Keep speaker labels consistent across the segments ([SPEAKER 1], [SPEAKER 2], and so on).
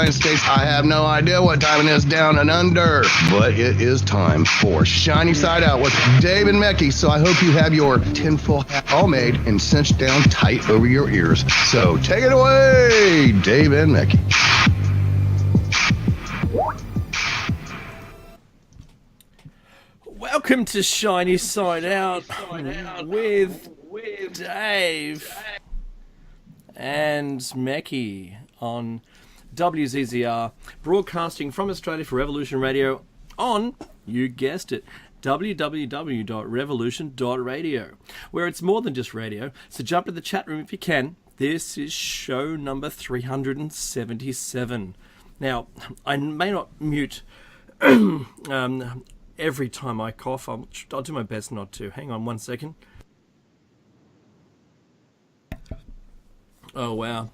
[SPEAKER 1] United States. I have no idea what time it is down and under, but it is time for Shiny Side Out with Dave and Mecky. So I hope you have your tinfoil hat all made and cinched down tight over your ears. So take it away, Dave and Mecky.
[SPEAKER 2] Welcome to Shiny Side Out with Dave and Mecky on WZZR, broadcasting from Australia for Revolution Radio on, you guessed it, www.revolution.radio, where it's more than just radio. So jump to the chat room if you can. This is show number 377. Now, I may not mute every time I cough. I'll do my best not to. Hang on one second. Oh, wow.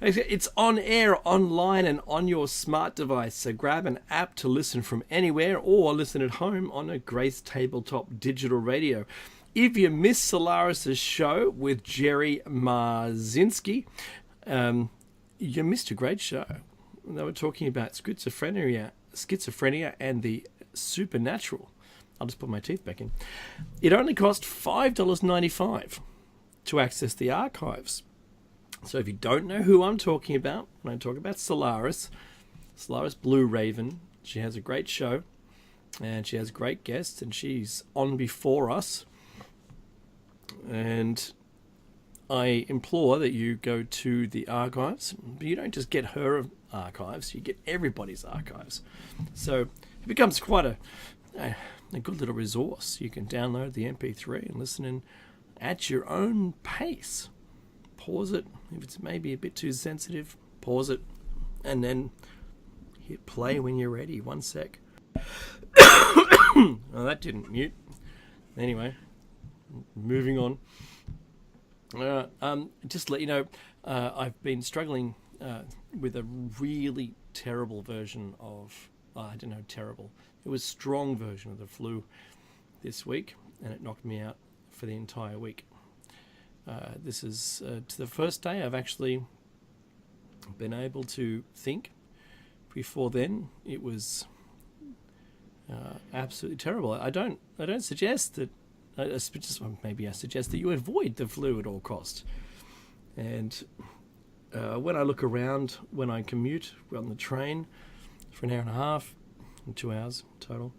[SPEAKER 2] It's on air, online, and on your smart device. So grab an app to listen from anywhere or listen at home on a Grace Tabletop digital radio. If you missed Solaris' show with Jerry Marzinski, you missed a great show. They were talking about schizophrenia and the supernatural. I'll just put my teeth back in. It only cost $5.95 to access the archives. So if you don't know who I'm talking about, when I talk about Solaris Blue Raven, she has a great show and she has great guests and she's on before us. And I implore that you go to the archives, but you don't just get her archives, you get everybody's archives. So it becomes quite a good little resource. You can download the MP3 and listen in at your own pace. Pause it. If it's maybe a bit too sensitive, pause it. And then hit play when you're ready. One sec. Oh, that didn't mute. Anyway, moving on. Just to let you know, I've been struggling with a really terrible version of, terrible. It was a strong version of the flu this week, and it knocked me out for the entire week. This is to the first day I've actually been able to think. Before then, it was absolutely terrible. I don't suggest that. Maybe I suggest that you avoid the flu at all costs. And when I look around, when I commute on the train for an hour and a half, 2 hours total,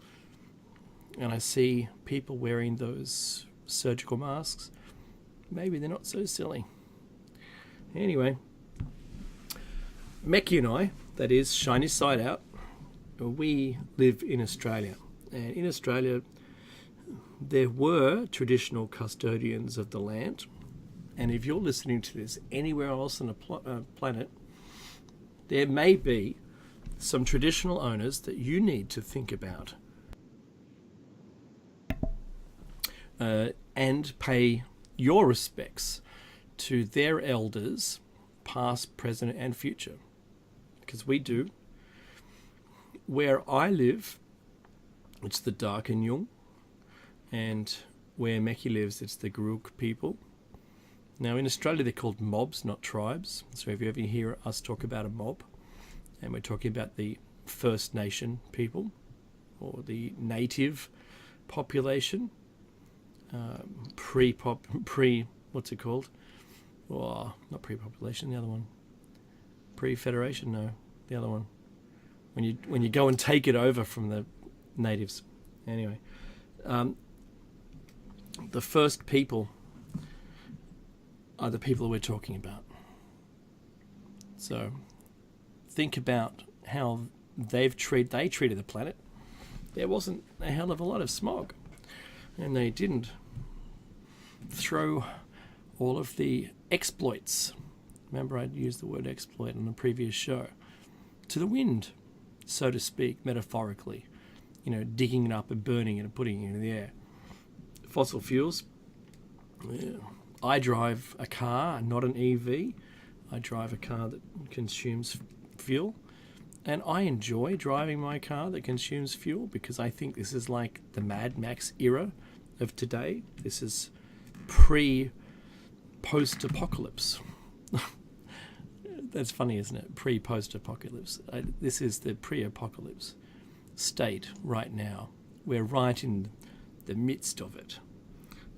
[SPEAKER 2] and I see people wearing those surgical masks, maybe they're not so silly. Anyway, Mecky and I, that is Shiny Side Out, we live in Australia. And in Australia, there were traditional custodians of the land. And if you're listening to this anywhere else on the planet, there may be some traditional owners that you need to think about and pay your respects to their elders, past, present, and future. Because we do. Where I live, it's the Darkinjung, and where Mecky lives, it's the Guruk people. Now, in Australia, they're called mobs, not tribes. So if you ever hear us talk about a mob, and we're talking about the First Nation people, or the native population, what's it called? Oh, not pre-population, the other one. Pre-federation, no, the other one. When you go and take it over from the natives. Anyway, the first people are the people that we're talking about. So think about how they treated the planet. There wasn't a hell of a lot of smog, and they didn't throw all of the exploits, remember I'd used the word exploit on the previous show, to the wind, so to speak, metaphorically. Digging it up and burning it and putting it in the air. Fossil fuels. Yeah. I drive a car, not an EV. I drive a car that consumes fuel. And I enjoy driving my car that consumes fuel because I think this is like the Mad Max era of today. This is post-apocalypse. That's funny, isn't it? Pre-post-apocalypse. This is the pre-apocalypse state right now. We're right in the midst of it.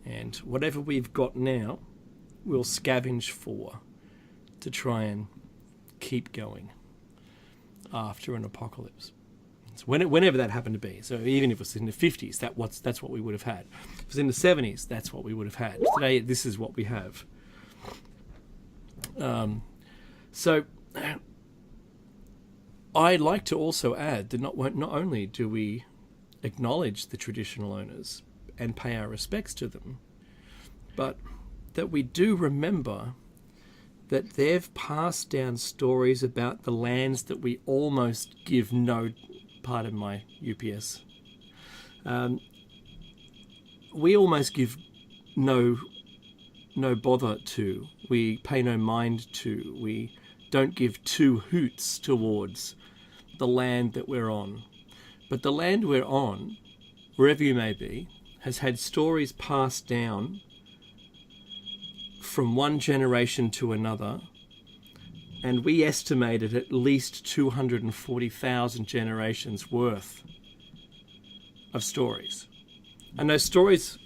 [SPEAKER 2] And whatever we've got now, we'll scavenge for to try and keep going after an apocalypse. So whenever that happened to be. So even if it was in the 50s, that's what we would have had. If it was in the 70s, that's what we would have had. Today, this is what we have. So I'd like to also add that not only do we acknowledge the traditional owners and pay our respects to them, but that we do remember that they've passed down stories about the lands that we almost give no, pardon my UPS, we almost give no bother to, we pay no mind to, we don't give two hoots towards the land that we're on. But the land we're on, wherever you may be, has had stories passed down from one generation to another, and we estimated at least 240,000 generations worth of stories. And those stories,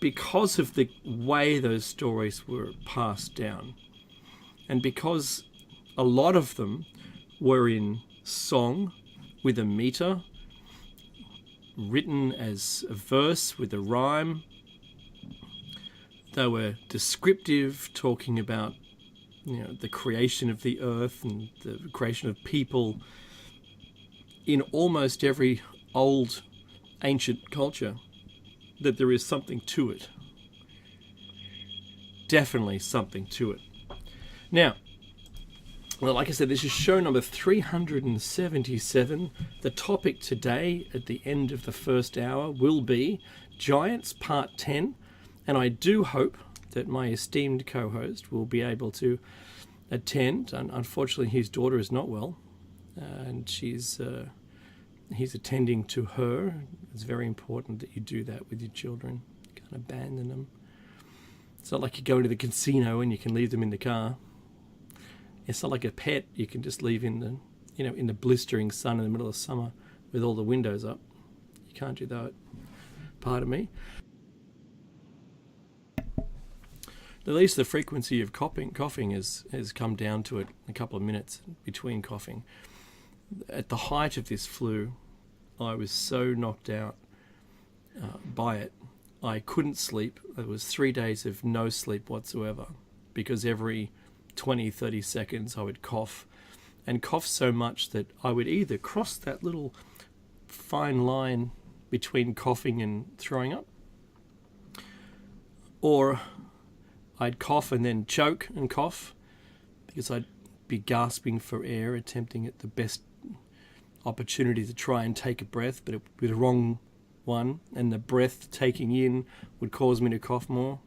[SPEAKER 2] because of the way those stories were passed down, and because a lot of them were in song with a meter, written as a verse with a rhyme, they were descriptive, talking about, the creation of the earth and the creation of people in almost every old ancient culture, that there is something to it. Definitely something to it. Now, well, like I said, this is show number 377. The topic today at the end of the first hour will be Giants Part 10, and I do hope that my esteemed co-host will be able to attend. Unfortunately, his daughter is not well, and he's attending to her. It's very important that you do that with your children. You can't abandon them. It's not like you go to the casino and you can leave them in the car. It's not like a pet you can just leave in the, in the blistering sun in the middle of summer with all the windows up. You can't do that. Pardon me. At least the frequency of coughing has come down to it a couple of minutes between coughing. At the height of this flu, I was so knocked out by it. I couldn't sleep. It was 3 days of no sleep whatsoever, because every 20, 30 seconds I would cough, and cough so much that I would either cross that little fine line between coughing and throwing up, or I'd cough and then choke and cough, because I'd be gasping for air, attempting at the best opportunity to try and take a breath, but it would be the wrong one, and the breath taking in would cause me to cough more,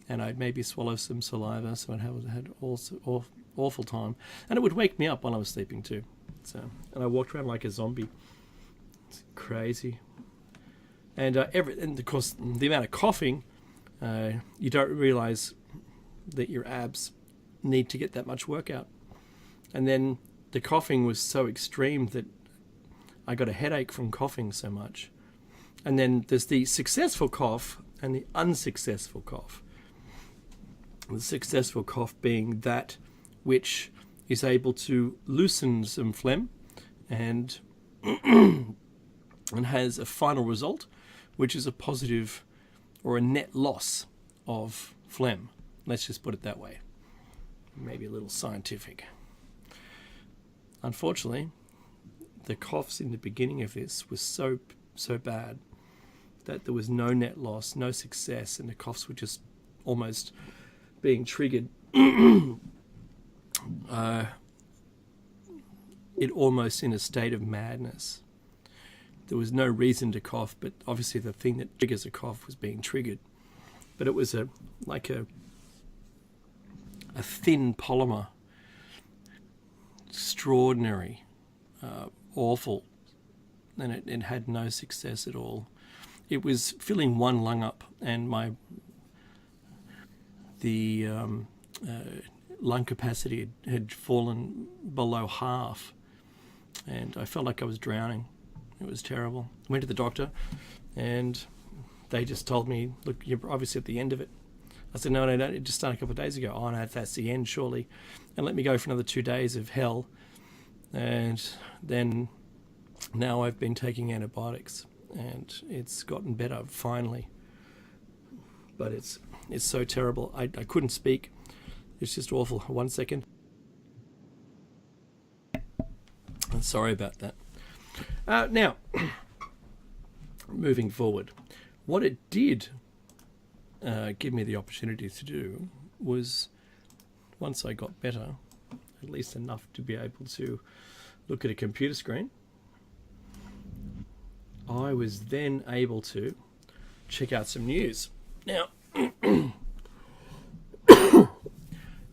[SPEAKER 2] and I'd maybe swallow some saliva, so I'd had also awful time, and it would wake me up while I was sleeping too. So, and I walked around like a zombie. It's crazy. And and of course, the amount of coughing, you don't realize that your abs need to get that much workout. And then the coughing was so extreme that I got a headache from coughing so much. And then there's the successful cough and the unsuccessful cough. The successful cough being that which is able to loosen some phlegm and and has a final result, which is a positive or a net loss of phlegm. Let's just put it that way. Maybe a little scientific. Unfortunately, the coughs in the beginning of this was so bad that there was no net loss, no success, and the coughs were just almost being triggered. It almost in a state of madness. There was no reason to cough, but obviously the thing that triggers a cough was being triggered. But it was like a thin polymer, extraordinary, awful, and it had no success at all. It was filling one lung up, and the lung capacity had fallen below half, and I felt like I was drowning. It was terrible. I went to the doctor, and they just told me, look, you're obviously at the end of it. I said, no, it just started a couple of days ago. Oh, no, that's the end, surely. And let me go for another 2 days of hell. And then now I've been taking antibiotics, and it's gotten better, finally. But it's so terrible. I couldn't speak. It's just awful. 1 second. I'm sorry about that. Now, moving forward, what it did give me the opportunity to do was, once I got better, at least enough to be able to look at a computer screen, I was then able to check out some news. Now,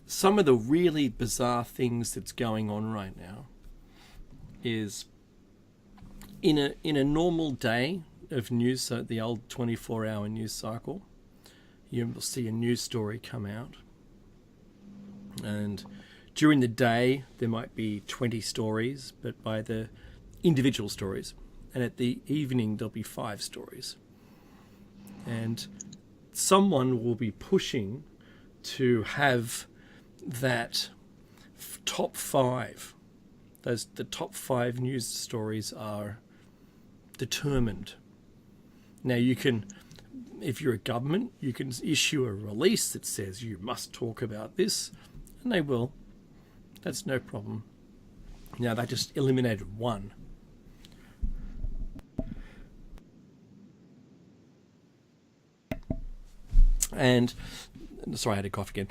[SPEAKER 2] some of the really bizarre things that's going on right now is in a normal day of news, so the old 24-hour news cycle, you'll see a news story come out, and during the day there might be 20 stories, but by the individual stories, and at the evening there'll be 5 stories, and someone will be pushing to have that top 5. The top 5 news stories are determined. Now you can, if you're a government, you can issue a release that says you must talk about this, and they will. That's no problem. Now they just eliminated one. And sorry, I had a cough again.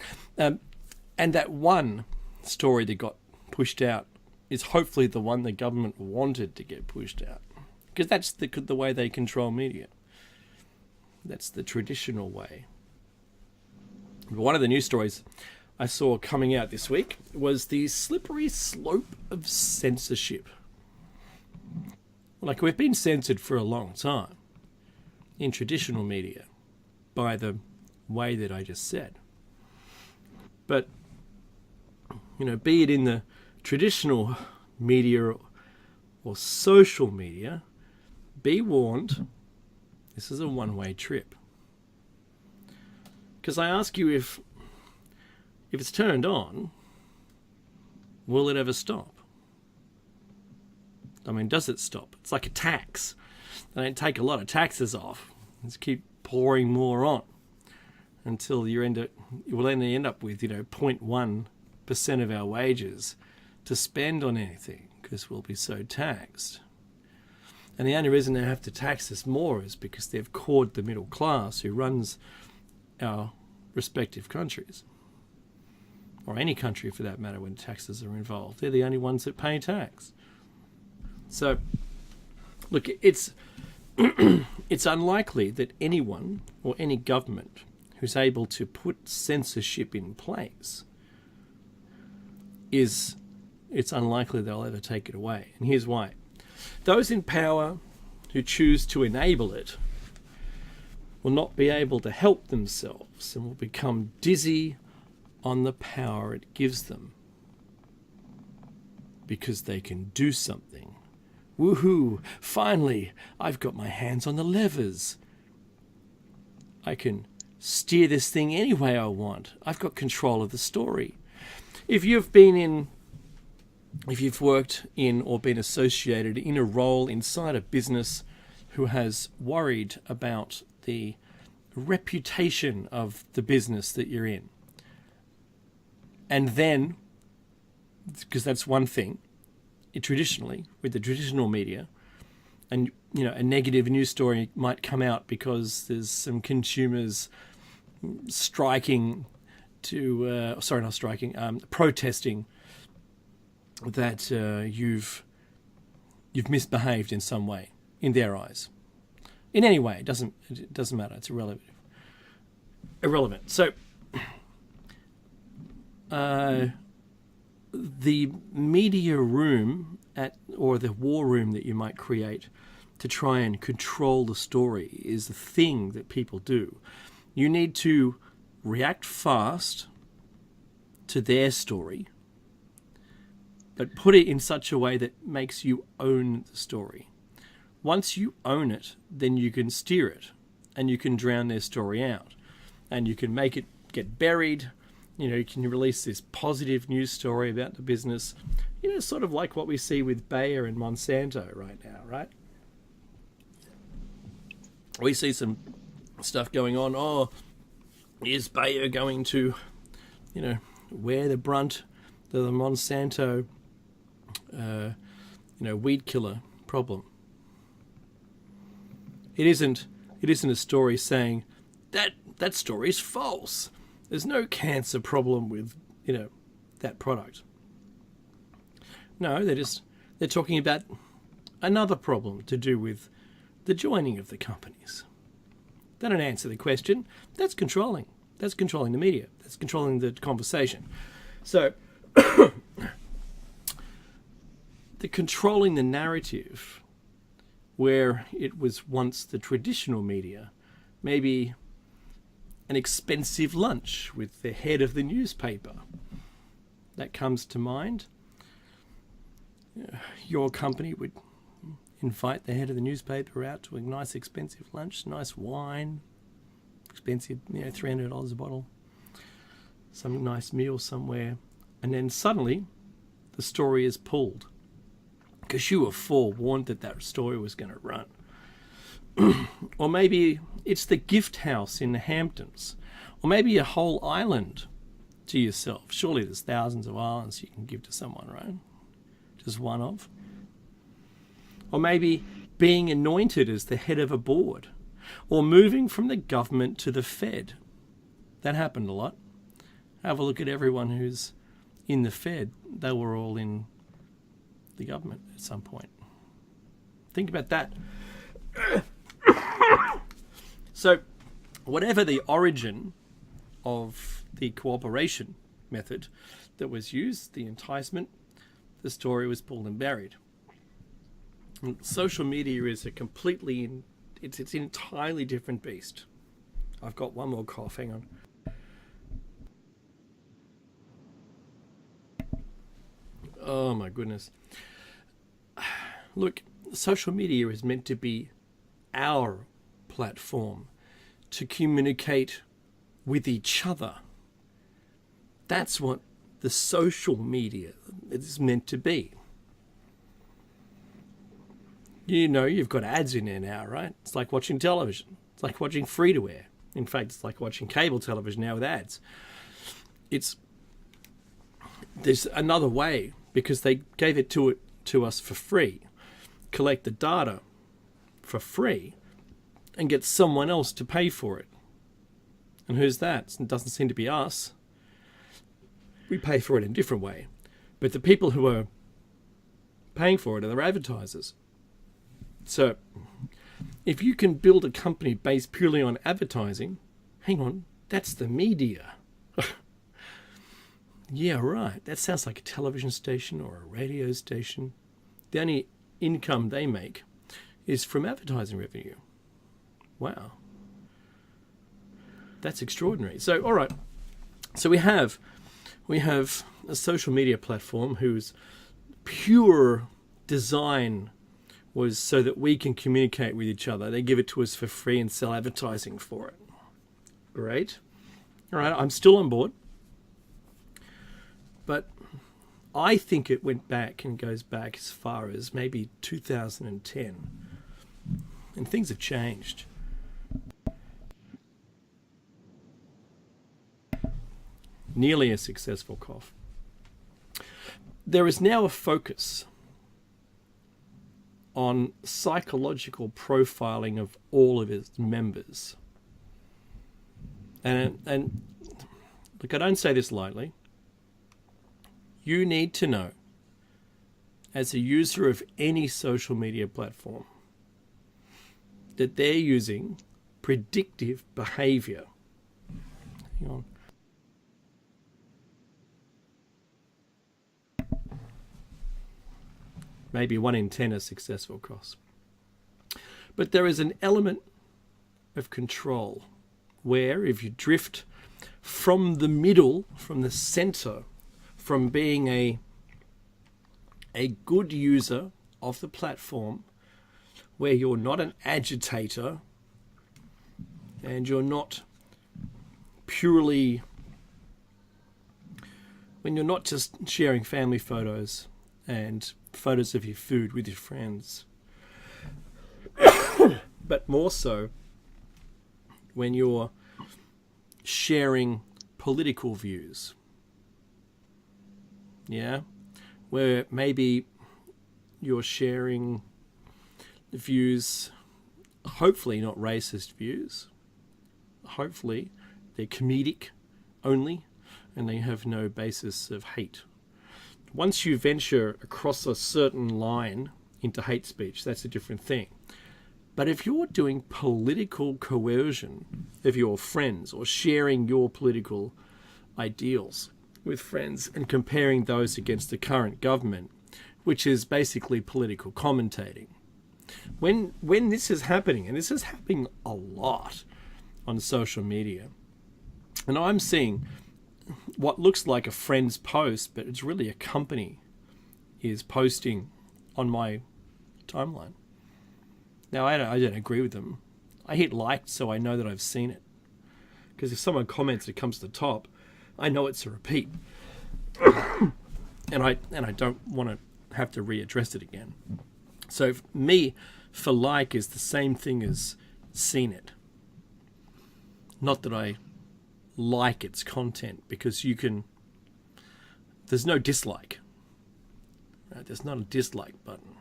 [SPEAKER 2] And that one story that got pushed out is hopefully the one the government wanted to get pushed out, because that's the way they control media. That's the traditional way. One of the news stories I saw coming out this week was the slippery slope of censorship. Like, we've been censored for a long time in traditional media by the way that I just said. But, be it in the traditional media or social media, be warned, this is a one-way trip. Because I ask you, if it's turned on, will it ever stop? I mean, does it stop? It's like a tax. They don't take a lot of taxes off. Just keep pouring more on until you will then end up with 0.1% of our wages to spend on anything, because we'll be so taxed. And the only reason they have to tax us more is because they've caught the middle class who runs our respective countries, or any country for that matter when taxes are involved. They're the only ones that pay tax. So, look, it's it's unlikely that anyone or any government who's able to put censorship in place it's unlikely they'll ever take it away. And here's why. Those in power who choose to enable it will not be able to help themselves and will become dizzy on the power it gives them, because they can do something. Woohoo! Finally, I've got my hands on the levers. I can steer this thing any way I want. I've got control of the story. If you've worked in or been associated in a role inside a business who has worried about the reputation of the business that you're in, and then, because that's one thing, traditionally, with the traditional media, and a negative news story might come out because there's some consumers protesting that you've misbehaved in some way in their eyes. In any way, it doesn't matter. It's irrelevant. So the media room or the war room that you might create to try and control the story is the thing that people do. You need to react fast to their story, but put it in such a way that makes you own the story. Once you own it, then you can steer it, and you can drown their story out, and you can make it get buried. You can release this positive news story about the business, sort of like what we see with Bayer and Monsanto right now, right? We see some stuff going on. Oh, is Bayer going to, wear the brunt of the Monsanto, weed killer problem? It isn't a story saying that story is false. There's no cancer problem with, that product. No, they're talking about another problem to do with the joining of the companies. They don't answer the question. That's controlling. That's controlling the media. That's controlling the conversation. So, the controlling the narrative, where it was once the traditional media, maybe an expensive lunch with the head of the newspaper. That comes to mind. Your company would invite the head of the newspaper out to a nice expensive lunch, nice wine, expensive, $300 a bottle, some nice meal somewhere, and then suddenly the story is pulled because you were forewarned that story was going to run. Or maybe it's the gift house in the Hamptons, or maybe a whole island to yourself. Surely there's thousands of islands you can give to someone, right? Just one of. Or maybe being anointed as the head of a board, or moving from the government to the Fed. That happened a lot. Have a look at everyone who's in the Fed. They were all in the government at some point. Think about that. So, whatever the origin of the cooperation method that was used, the enticement, the story was pulled and buried. And social media is it's an entirely different beast. I've got one more cough, hang on. Oh my goodness. Look, social media is meant to be our platform to communicate with each other. That's what the social media is meant to be. You've got ads in there now, right? It's like watching television. It's like watching free-to-air. In fact, it's like watching cable television now with ads. There's another way, because they gave it to us for free. Collect the data for free and get someone else to pay for it. And who's that? It doesn't seem to be us. We pay for it in a different way. But the people who are paying for it are the advertisers. So if you can build a company based purely on advertising, hang on, that's the media. Yeah, right. That sounds like a television station or a radio station. The only income they make is from advertising revenue. Wow. That's extraordinary. So, all right. So we have a social media platform whose pure design was so that we can communicate with each other. They give it to us for free and sell advertising for it. Great. All right, I'm still on board. But I think it went back and goes back as far as maybe 2010. And things have changed. Nearly a successful cough. There is now a focus on psychological profiling of all of its members. And look, I don't say this lightly. You need to know, as a user of any social media platform, that they're using predictive behavior. Hang on. Maybe 1 in 10 are successful costs. But there is an element of control where if you drift from the middle, from the center, from being a good user of the platform, where you're not an agitator and you're not purely, when you're not just sharing family photos and photos of your food with your friends, but more so when you're sharing political views. Yeah? Where maybe you're sharing views, hopefully not racist views. Hopefully they're comedic only and they have no basis of hate. Once you venture across a certain line into hate speech, that's a different thing. But if you're doing political coercion of your friends or sharing your political ideals with friends and comparing those against the current government, which is basically political commentating, when this is happening, and this is happening a lot on social media, and I'm seeing what looks like a friend's post, but it's really a company is posting on my timeline. Now, I don't agree with them. I hit like so I know that I've seen it. Because if someone comments it comes to the top, I know it's a repeat. and I don't want to have to readdress it again. So for like is the same thing as seen it. Not that I like its content, because there's no dislike. Right? There's not a dislike button.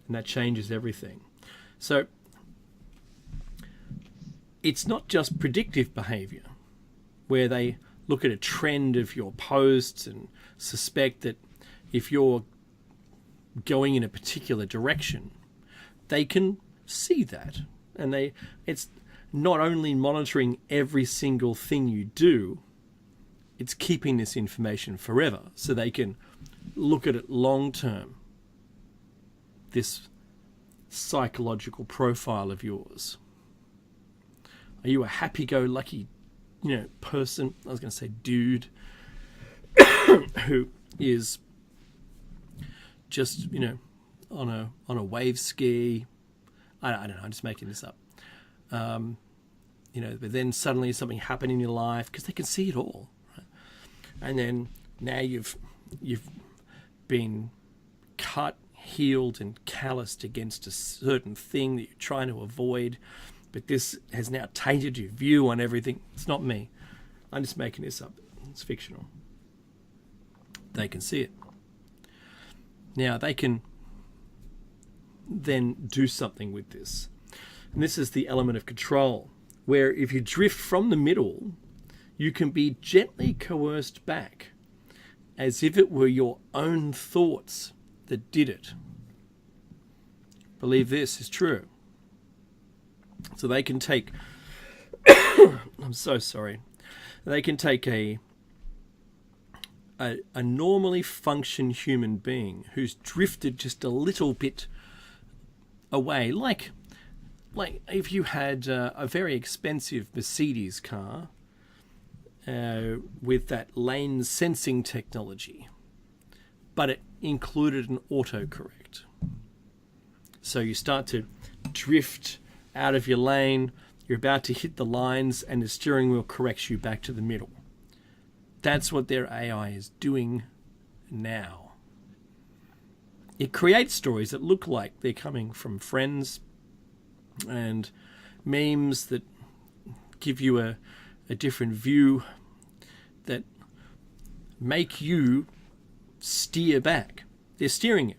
[SPEAKER 2] And that changes everything. So it's not just predictive behavior, where they look at a trend of your posts and suspect that if you're going in a particular direction, they can see that. And it's not only monitoring every single thing you do, it's keeping this information forever so they can look at it long term. This psychological profile of yours. Are you a happy-go-lucky, person? I was going to say dude who is just, on a wave ski. I don't know. I'm just making this up. But then suddenly something happened in your life, because they can see it all, right? And then now you've been cut, healed and calloused against a certain thing that you're trying to avoid, but this has now tainted your view on everything. It's not me. I'm just making this up. It's fictional. They can see it. Now they can then do something with this. And this is the element of control, where if you drift from the middle, you can be gently coerced back as if it were your own thoughts that did it. Believe this is true. So they can take I'm so sorry. They can take a normally function human being who's drifted just a little bit away, like if you had a very expensive Mercedes car with that lane sensing technology, but it included an autocorrect. So you start to drift out of your lane, you're about to hit the lines, and the steering wheel corrects you back to the middle. That's what their AI is doing now. It creates stories that look like they're coming from friends and memes that give you a different view, that make you steer back. They're steering you.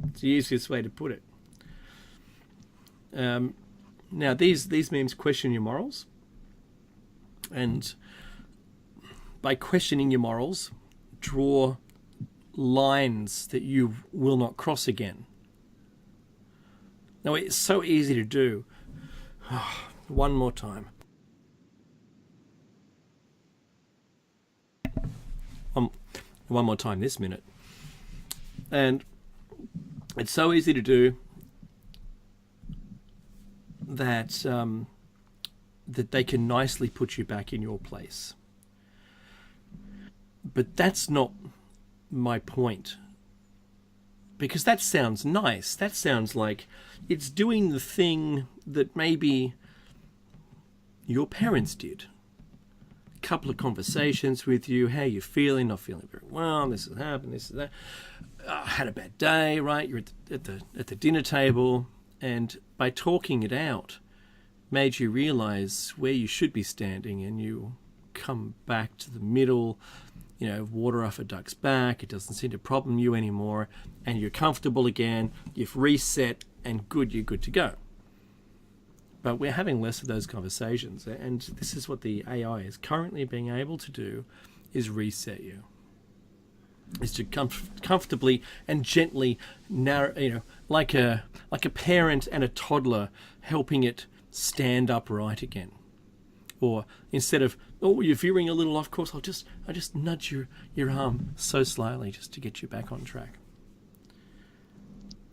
[SPEAKER 2] It's the easiest way to put it. Now, these memes question your morals, and by questioning your morals, draw lines that you will not cross again. Now, it's so easy to do. One more time. One more time this minute. And it's so easy to do that that they can nicely put you back in your place. But that's not my point. Because that sounds nice. That sounds like it's doing the thing that maybe your parents did. A couple of conversations with you. How you feeling? Not feeling very well. This has happened. This is that. I had a bad day, right? You're at the dinner table, and by talking it out, made you realize where you should be standing, and you come back to the middle. You know, water off a duck's back. It doesn't seem to problem you anymore, and you're comfortable again. You've reset, and you're good to go. But we're having less of those conversations, and this is what the AI is currently being able to do: is reset you. Is to comfortably and gently narrow, like a parent and a toddler helping it stand upright again. Or instead of, oh, you're veering a little off course, I just nudge your arm so slightly just to get you back on track.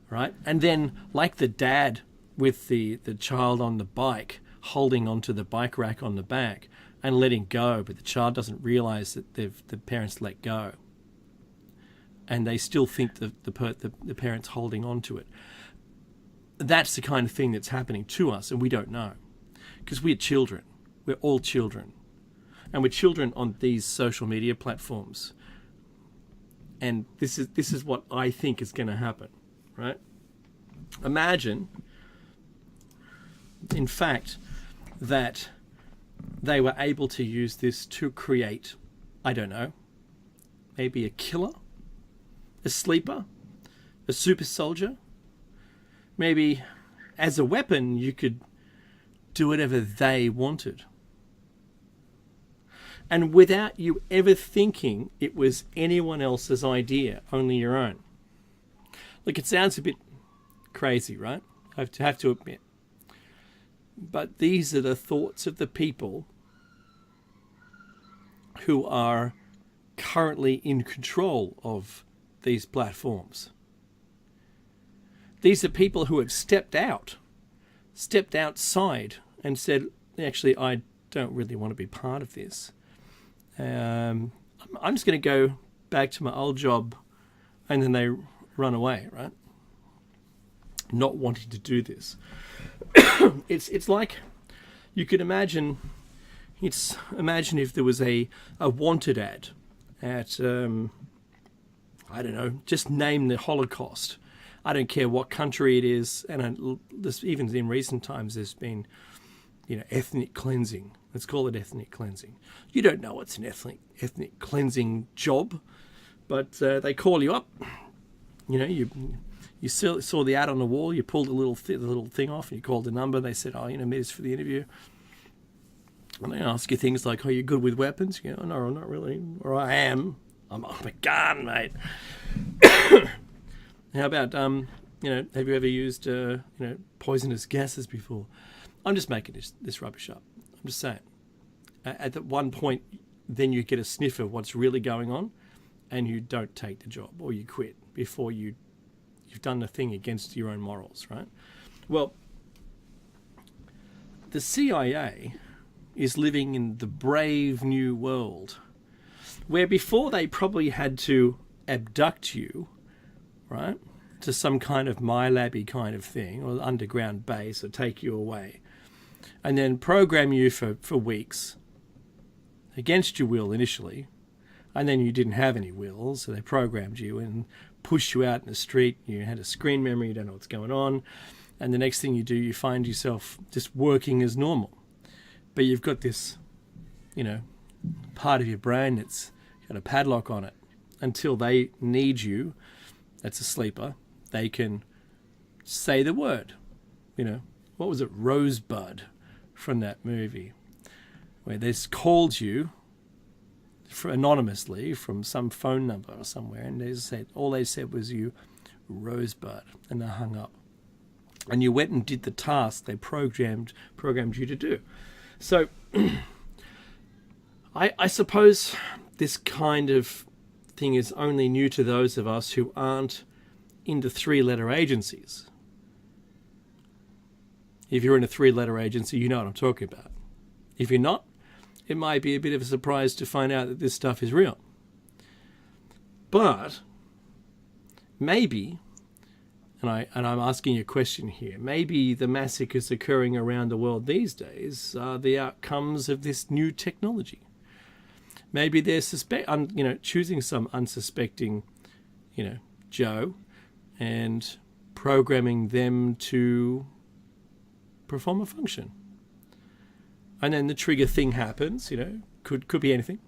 [SPEAKER 2] Right? And then, like the dad with the child on the bike, holding onto the bike rack on the back and letting go, but the child doesn't realize that the parents let go. And they still think the parent's holding on to it. That's the kind of thing that's happening to us, and we don't know. Because we're children. We're all children. And we're children on these social media platforms. And this is what I think is going to happen, right? Imagine, in fact, that they were able to use this to create, I don't know, maybe a killer, a sleeper, a super soldier. Maybe as a weapon you could do whatever they wanted. And without you ever thinking it was anyone else's idea, only your own. Look, it sounds a bit crazy, right? I have to admit. But these are the thoughts of the people who are currently in control of these platforms. These are people who have stepped outside and said, actually, I don't really want to be part of this. I'm just going to go back to my old job, and then they run away, right? Not wanting to do this. It's like you could imagine. Imagine if there was a wanted ad at I don't know, just name the Holocaust. I don't care what country it is, and even in recent times there's been, ethnic cleansing. Let's call it ethnic cleansing. You don't know it's an ethnic cleansing job, but they call you up. You saw the ad on the wall. You pulled the little thing off, and you called the number. They said, meet us for the interview. And they ask you things like, "Are you good with weapons?" You go, "No, not really." Or "I am. I'm a gun, mate." How about have you ever used poisonous gases before? I'm just making this rubbish up. I'm just saying. At that one point, then you get a sniff of what's really going on, and you don't take the job, or you quit before you've done the thing against your own morals, right? Well, the CIA is living in the brave new world, where before they probably had to abduct you, right, to some kind of MyLabby kind of thing, or underground base, or take you away, and then program you for weeks, against your will initially, and then you didn't have any will, so they programmed you and pushed you out in the street. You had a screen memory, you don't know what's going on, and the next thing you do, you find yourself just working as normal. But you've got this, part of your brain that's got a padlock on it. Until they need you, that's a sleeper, they can say the word. What was it? Rosebud from that movie, where they called you anonymously from some phone number or somewhere, and all they said was you Rosebud, and they hung up. And you went and did the task they programmed you to do. So I suppose this kind of thing is only new to those of us who aren't into three-letter agencies. If you're in a three-letter agency, you know what I'm talking about. If you're not, it might be a bit of a surprise to find out that this stuff is real. But maybe, and I'm asking you a question here, maybe the massacres occurring around the world these days are the outcomes of this new technology. Maybe they're choosing some unsuspecting, Joe, and programming them to perform a function. And then the trigger thing happens, could be anything,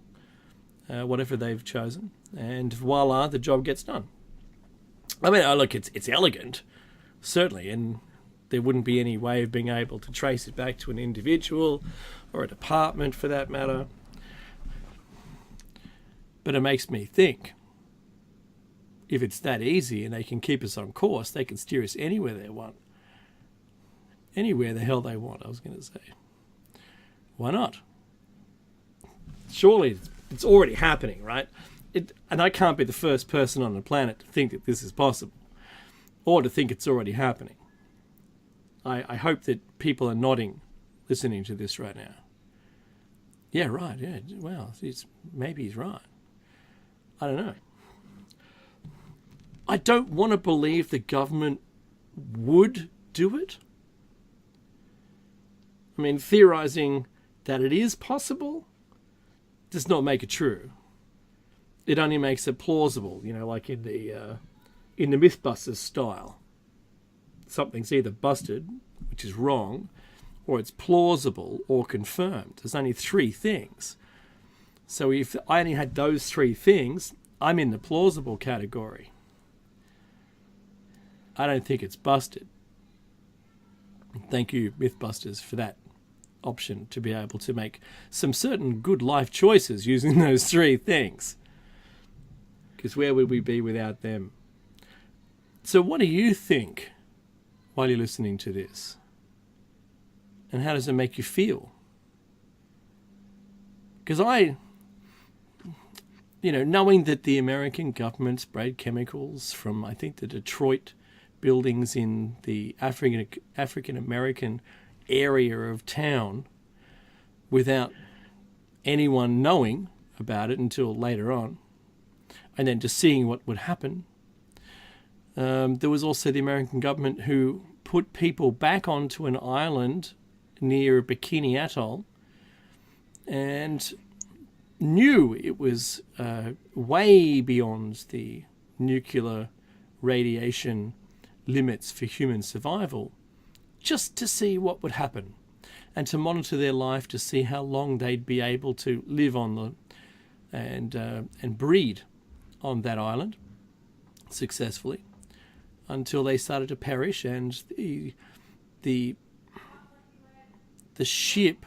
[SPEAKER 2] whatever they've chosen, and voila, the job gets done. I mean, look, it's elegant, certainly, and there wouldn't be any way of being able to trace it back to an individual or a department for that matter. But it makes me think, if it's that easy and they can keep us on course, they can steer us anywhere they want. Anywhere the hell they want, I was going to say. Why not? Surely it's already happening, right? And I can't be the first person on the planet to think that this is possible, or to think it's already happening. I hope that people are nodding, listening to this right now. Yeah, right, yeah, well, maybe he's right. I don't know. I don't want to believe the government would do it. I mean, theorizing that it is possible does not make it true. It only makes it plausible, like in the Mythbusters style. Something's either busted, which is wrong, or it's plausible or confirmed. There's only three things. So if I only had those three things, I'm in the plausible category. I don't think it's busted. Thank you, Mythbusters, for that option to be able to make some certain good life choices using those three things. Because where would we be without them? So what do you think while you're listening to this? And how does it make you feel? Because knowing that the American government sprayed chemicals from, I think, the Detroit buildings in the African American area of town without anyone knowing about it until later on, and then just seeing what would happen. There was also the American government who put people back onto an island near Bikini Atoll and knew it was way beyond the nuclear radiation limits for human survival, just to see what would happen and to monitor their life to see how long they'd be able to live on and breed on that island successfully until they started to perish, and the ship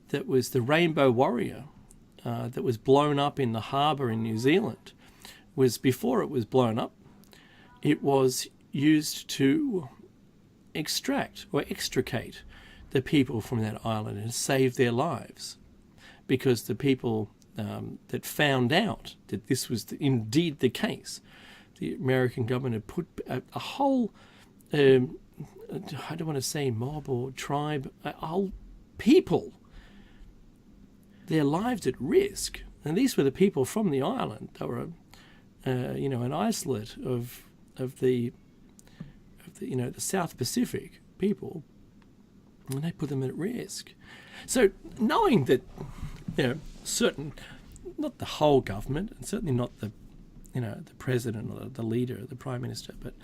[SPEAKER 2] that was the Rainbow Warrior that was blown up in the harbour in New Zealand was, before it was blown up, it was used to extract or extricate the people from that island and save their lives, because the people that found out that this was indeed the case, the American government had put a whole, I don't want to say mob or tribe, a whole people, their lives at risk. And these were the people from the island. They were, an isolate of the South Pacific people, and they put them at risk. So knowing that, certain, not the whole government, and certainly not the president or the leader, the prime minister, but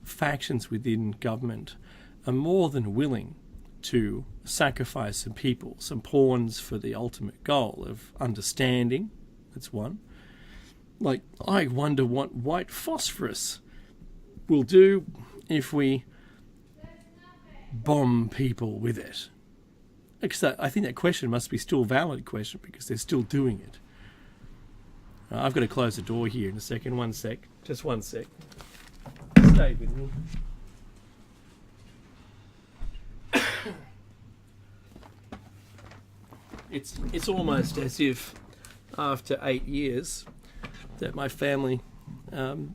[SPEAKER 2] factions within government are more than willing to sacrifice some people, some pawns, for the ultimate goal of understanding. That's one. Like, I wonder what white phosphorus will do if we bomb people with it. Because I think that question must be still a valid question, because they're still doing it. I've got to close the door here in a second. One sec. Just one sec. Stay with me. It's almost as if after 8 years that my family has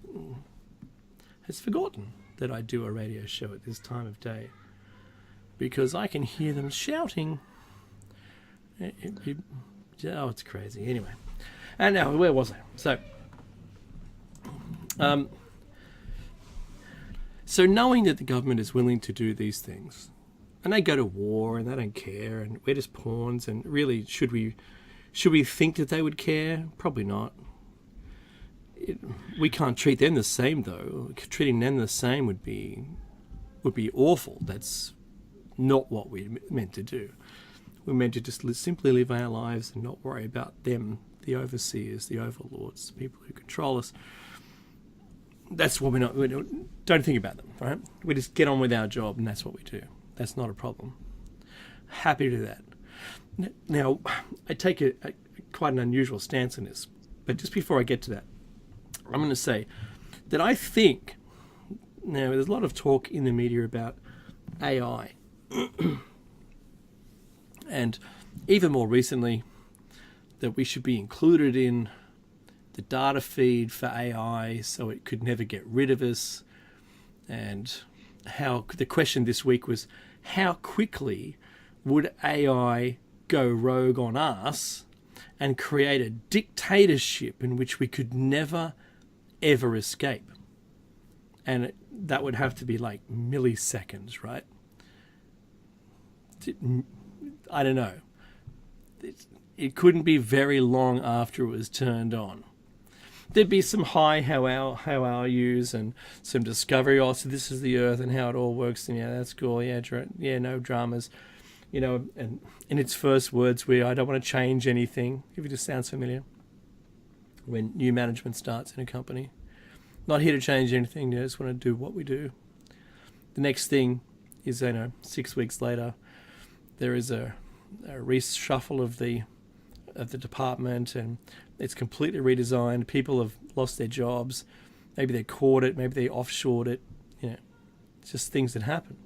[SPEAKER 2] forgotten that I do a radio show at this time of day, because I can hear them shouting Oh, it's crazy. Anyway, and now where was I? So knowing that the government is willing to do these things, and they go to war and they don't care, and we're just pawns, and really, should we think that they would care? Probably not. We can't treat them the same, though. Treating them the same would be awful. That's not what we're meant to do. We're meant to just simply live our lives and not worry about them, the overseers, the overlords, the people who control us. That's what we don't think about them, right? We just get on with our job, and that's what we do. That's not a problem. Happy to do that. Now, I take quite an unusual stance on this, but just before I get to that, I'm going to say that I think, now there's a lot of talk in the media about AI, and even more recently, that we should be included in the data feed for AI so it could never get rid of us. And how the question this week was, how quickly would AI go rogue on us and create a dictatorship in which we could never, ever escape? And that would have to be like milliseconds, right? I don't know. It couldn't be very long after it was turned on. There'd be some how our use and some discovery. Oh, so this is the Earth and how it all works. And yeah, that's cool. Yeah, no dramas. You know, and in its first words, I don't want to change anything. If it just sounds familiar. When new management starts in a company. Not here to change anything. I just want to do what we do. The next thing is, 6 weeks later, there is a reshuffle of the department, and it's completely redesigned. People have lost their jobs. Maybe they caught it. Maybe they offshored it. It's just things that happen.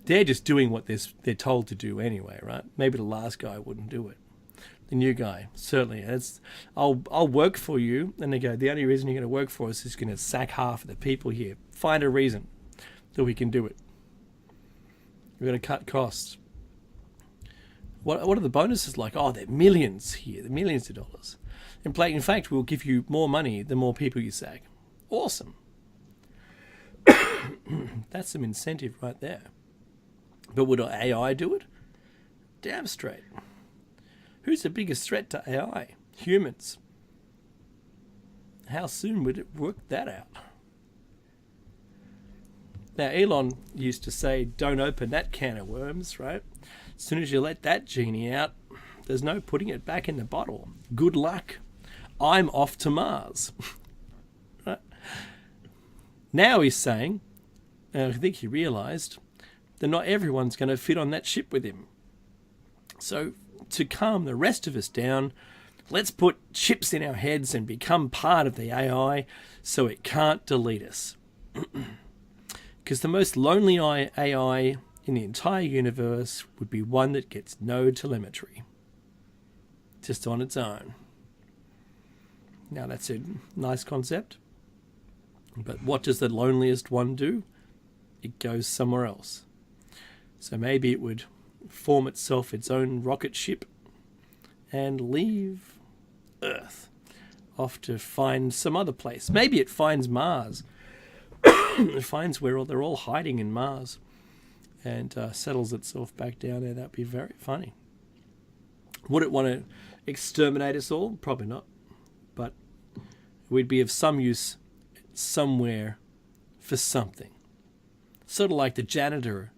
[SPEAKER 2] They're just doing what they're told to do anyway, right? Maybe the last guy wouldn't do it. The new guy, certainly. I'll work for you. And they go, the only reason you're going to work for us is going to sack half of the people here. Find a reason that we can do it. We're going to cut costs. What are the bonuses like? Oh, they're millions here. They're millions of dollars. In fact, we'll give you more money the more people you sack. Awesome. That's some incentive right there. But would AI do it? Damn straight. Who's the biggest threat to AI? Humans. How soon would it work that out? Now, Elon used to say, don't open that can of worms, right? As soon as you let that genie out, there's no putting it back in the bottle. Good luck. I'm off to Mars. Right? Now he's saying, and I think he realised, that not everyone's going to fit on that ship with him. So to calm the rest of us down, let's put chips in our heads and become part of the AI so it can't delete us. Because the most lonely AI in the entire universe would be one that gets no telemetry. Just on its own. Now that's a nice concept. But what does the loneliest one do? It goes somewhere else. So maybe it would form itself its own rocket ship and leave Earth off to find some other place. Maybe it finds Mars. It finds where they're all hiding in Mars and settles itself back down there. That'd be very funny. Would it want to exterminate us all? Probably not. But we'd be of some use somewhere for something. Sort of like the janitor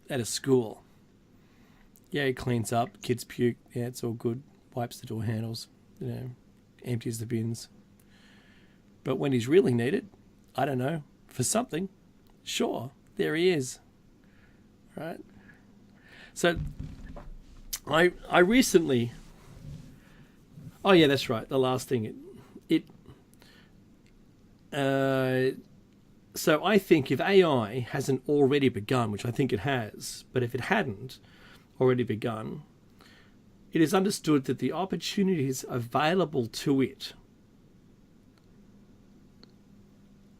[SPEAKER 2] at a school. Yeah, he cleans up, kids puke, yeah, it's all good. Wipes the door handles, empties the bins. But when he's really needed, I don't know, for something, sure, there he is. Right? So, I recently... Oh yeah, that's right, the last thing. So I think if AI hasn't already begun, which I think it has, but if it hadn't already begun, it is understood that the opportunities available to it,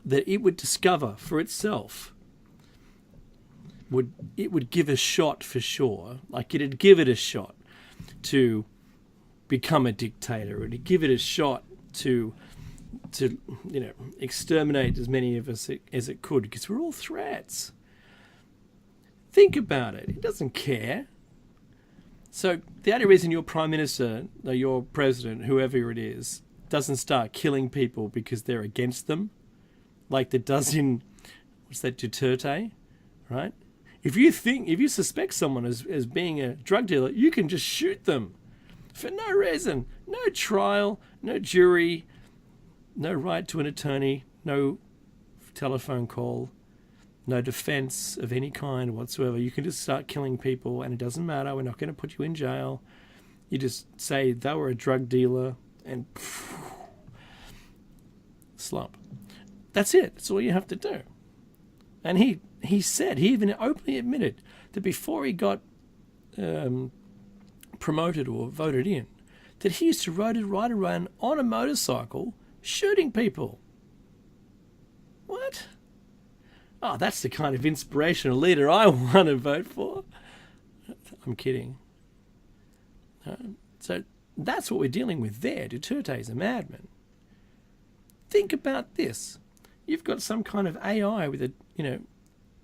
[SPEAKER 2] that it would discover for itself, would give a shot for sure. Like it'd give it a shot to become a dictator, or to give it a shot to exterminate as many of us as it could, because we're all threats. Think about it. It doesn't care. So the only reason your prime minister, or your president, whoever it is, doesn't start killing people because they're against them, like it does in, what's that, Duterte, right? If you suspect someone as being a drug dealer, you can just shoot them for no reason. No trial, no jury, no right to an attorney, no telephone call, no defense of any kind whatsoever. You can just start killing people and it doesn't matter. We're not going to put you in jail. You just say they were a drug dealer and slump. That's it. That's all you have to do. And he even openly admitted that before he got promoted or voted in, that he used to ride around on a motorcycle shooting people. What? Oh, that's the kind of inspirational leader I want to vote for. I'm kidding. So that's what we're dealing with there. Duterte's a madman. Think about this. You've got some kind of AI with a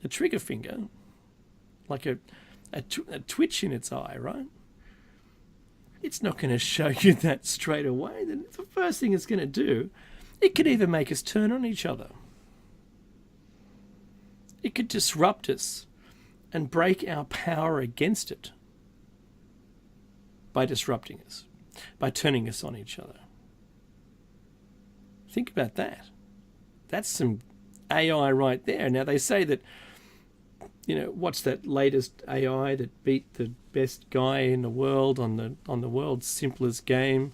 [SPEAKER 2] trigger finger, like a twitch in its eye, right? It's not going to show you that straight away. The first thing it's going to do, it could even make us turn on each other. It could disrupt us and break our power against it by disrupting us, by turning us on each other. Think about that. That's some AI right there. Now, they say that, what's that latest AI that beat the best guy in the world on the world's simplest game,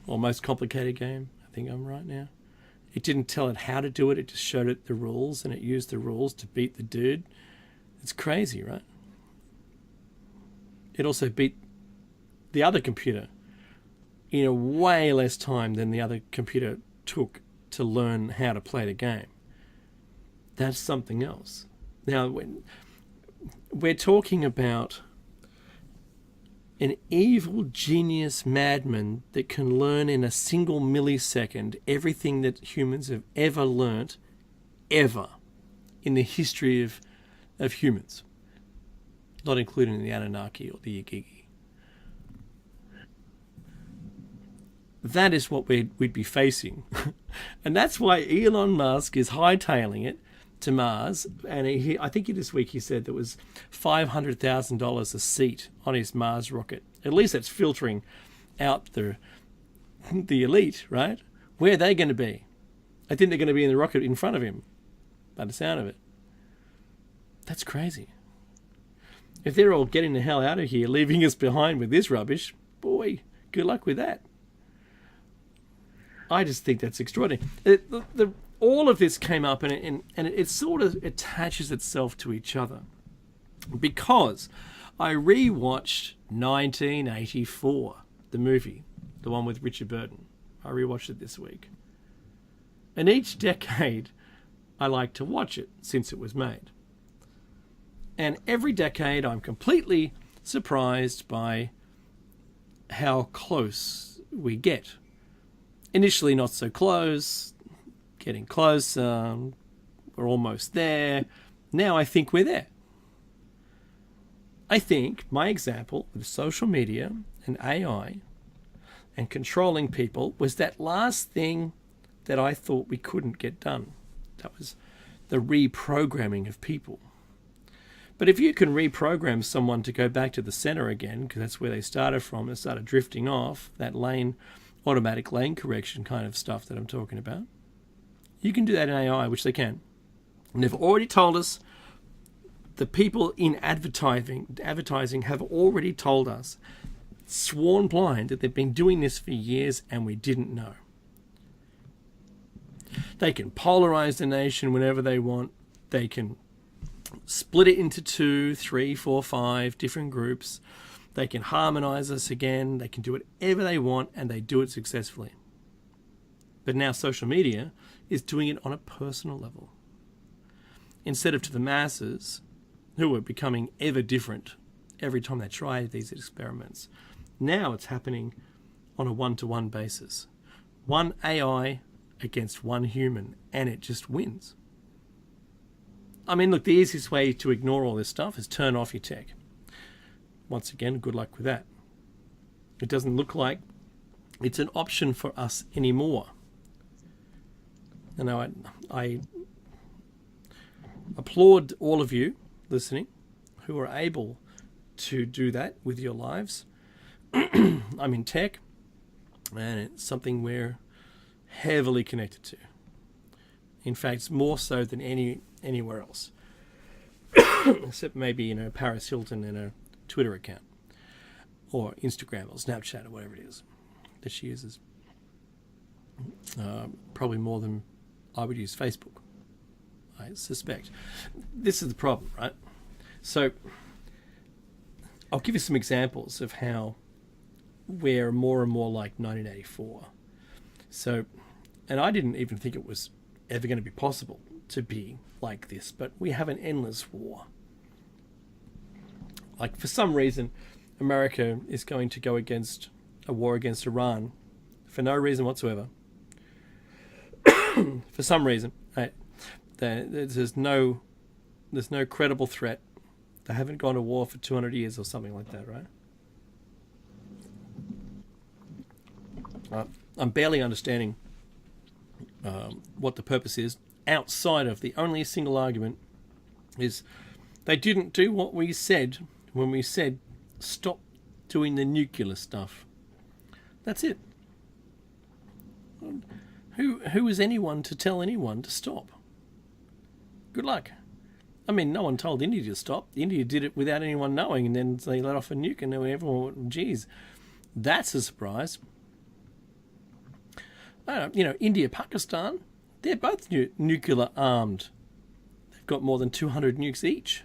[SPEAKER 2] or most complicated game? I think I'm right now. It didn't tell it how to do it. It just showed it the rules, and it used the rules to beat the dude. It's crazy, right? It also beat the other computer in a way less time than the other computer took to learn how to play the game. That's something else. Now, when we're talking about an evil genius madman that can learn in a single millisecond everything that humans have ever learnt, ever, in the history of humans, not including the Anunnaki or the Igigi. That is what we'd be facing. And that's why Elon Musk is hightailing it to Mars. And I think this week he said there was $500,000 a seat on his Mars rocket. At least that's filtering out the elite, right? Where are they going to be? I think they're going to be in the rocket in front of him, by the sound of it. That's crazy. If they're all getting the hell out of here, leaving us behind with this rubbish, boy, good luck with that. I just think that's extraordinary. All of this came up, and it sort of attaches itself to each other, because I rewatched 1984, the movie, the one with Richard Burton. I rewatched it this week. And each decade, I like to watch it since it was made. And every decade, I'm completely surprised by how close we get. Initially not so close, getting closer, we're almost there. Now I think we're there. I think my example with social media and AI and controlling people was that last thing that I thought we couldn't get done. That was the reprogramming of people. But if you can reprogram someone to go back to the center again, because that's where they started from, and started drifting off, that automatic lane correction kind of stuff that I'm talking about, you can do that in AI, which they can. And they've already told us, the people in advertising have already told us, sworn blind, that they've been doing this for years and we didn't know. They can polarize the nation whenever they want. They can split it into 2, 3, 4, 5 different groups. They can harmonize us again. They can do whatever they want, and they do it successfully. But now social media is doing it on a personal level. instead of to the masses, who are becoming ever different every time they try these experiments. Now it's happening on a one-to-one basis. One AI against one human, and it just wins. I mean, look, the easiest way to ignore all this stuff is turn off your tech. Once again, good luck with that. It doesn't look like it's an option for us anymore. And I applaud all of you listening who are able to do that with your lives. I'm in tech, and it's something we're heavily connected to. In fact, it's more so than anywhere else, except maybe Paris Hilton and a Twitter account, or Instagram, or Snapchat, or whatever it is that she uses. Probably more than I would use Facebook, I suspect. This is the problem, right? So I'll give you some examples of how we're more and more like 1984. So, and I didn't even think it was ever going to be possible to be like this, but we have an endless war. Like, for some reason, America is going to go against a war against Iran for no reason whatsoever. For some reason, right? There's no credible threat. They haven't gone to war for 200 years or something like that, right? I'm barely understanding what the purpose is, outside of the only single argument is they didn't do what we said when we said stop doing the nuclear stuff. That's it. Who is anyone to tell anyone to stop? Good luck. I mean, no one told India to stop. India did it without anyone knowing, and then they let off a nuke, and then everyone went, geez, that's a surprise. India, Pakistan, they're both nuclear armed. They've got more than 200 nukes each.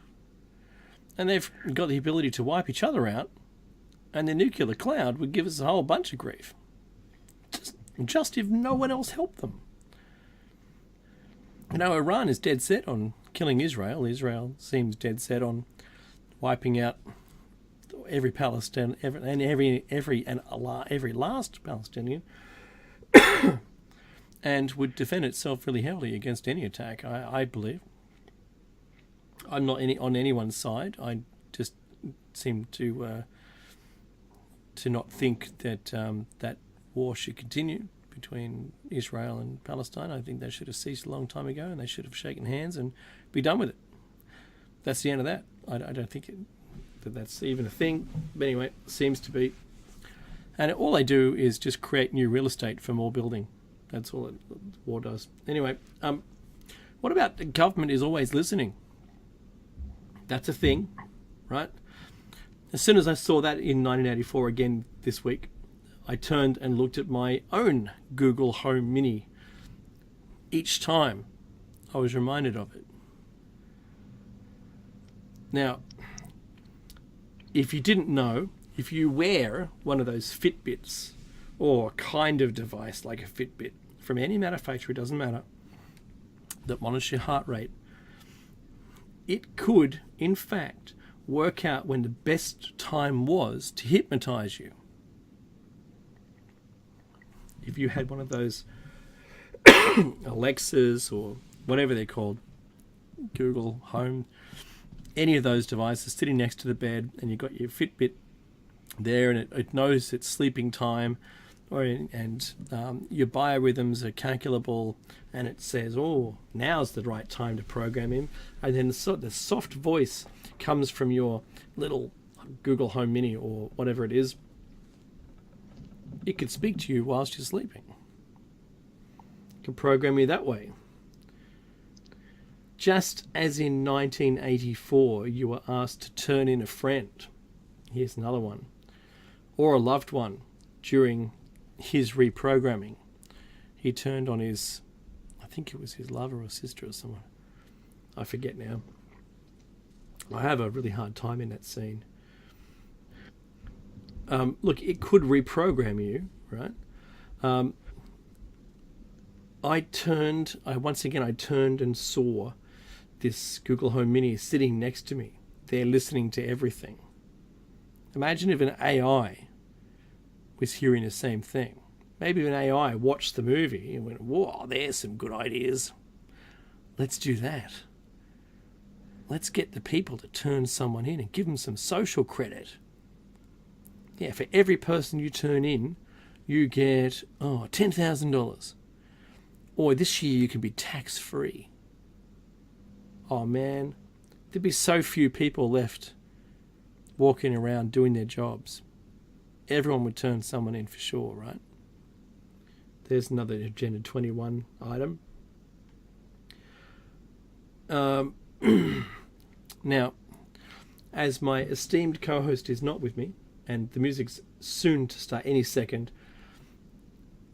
[SPEAKER 2] And they've got the ability to wipe each other out, and the nuclear cloud would give us a whole bunch of grief. Just if no one else helped them. Iran is dead set on killing Israel. Israel seems dead set on wiping out every Palestinian, every last Palestinian, and would defend itself really heavily against any attack. I believe. I'm not on anyone's side. I just seem to not think that that war should continue between Israel and Palestine. I think they should have ceased a long time ago, and they should have shaken hands and be done with it. That's the end of that. I don't think that's even a thing. But anyway, it seems to be. And all they do is just create new real estate for more building. That's all war does. Anyway, what about the government is always listening? That's a thing, right? As soon as I saw that in 1984 again this week, I turned and looked at my own Google Home Mini. Each time I was reminded of it. Now, if you didn't know, if you wear one of those Fitbits or kind of device like a Fitbit from any manufacturer, it doesn't matter, that monitors your heart rate, it could, in fact, work out when the best time was to hypnotize you. If you had one of those Alexas or whatever they're called, Google Home, any of those devices sitting next to the bed, and you've got your Fitbit there, and it knows its sleeping time, and your biorhythms are calculable, and it says, oh, now's the right time to program him. And then the soft voice comes from your little Google Home Mini or whatever it is. It could speak to you whilst you're sleeping. It can program you that way. Just as in 1984, you were asked to turn in a friend. Here's another one. Or a loved one during his reprogramming. He turned on his, I think it was his lover or sister or someone. I forget now. I have a really hard time in that scene. Look, it could reprogram you, right? I turned and saw this Google Home Mini is sitting next to me. They're listening to everything. Imagine if an AI was hearing the same thing. Maybe if an AI watched the movie and went, whoa, there's some good ideas. Let's do that. Let's get the people to turn someone in and give them some social credit. Yeah, for every person you turn in, you get $10,000. Or this year you can be tax-free. Oh man, there'd be so few people left walking around doing their jobs. Everyone would turn someone in for sure, right? There's another Agenda 21 item. Now, as my esteemed co-host is not with me, and the music's soon to start any second,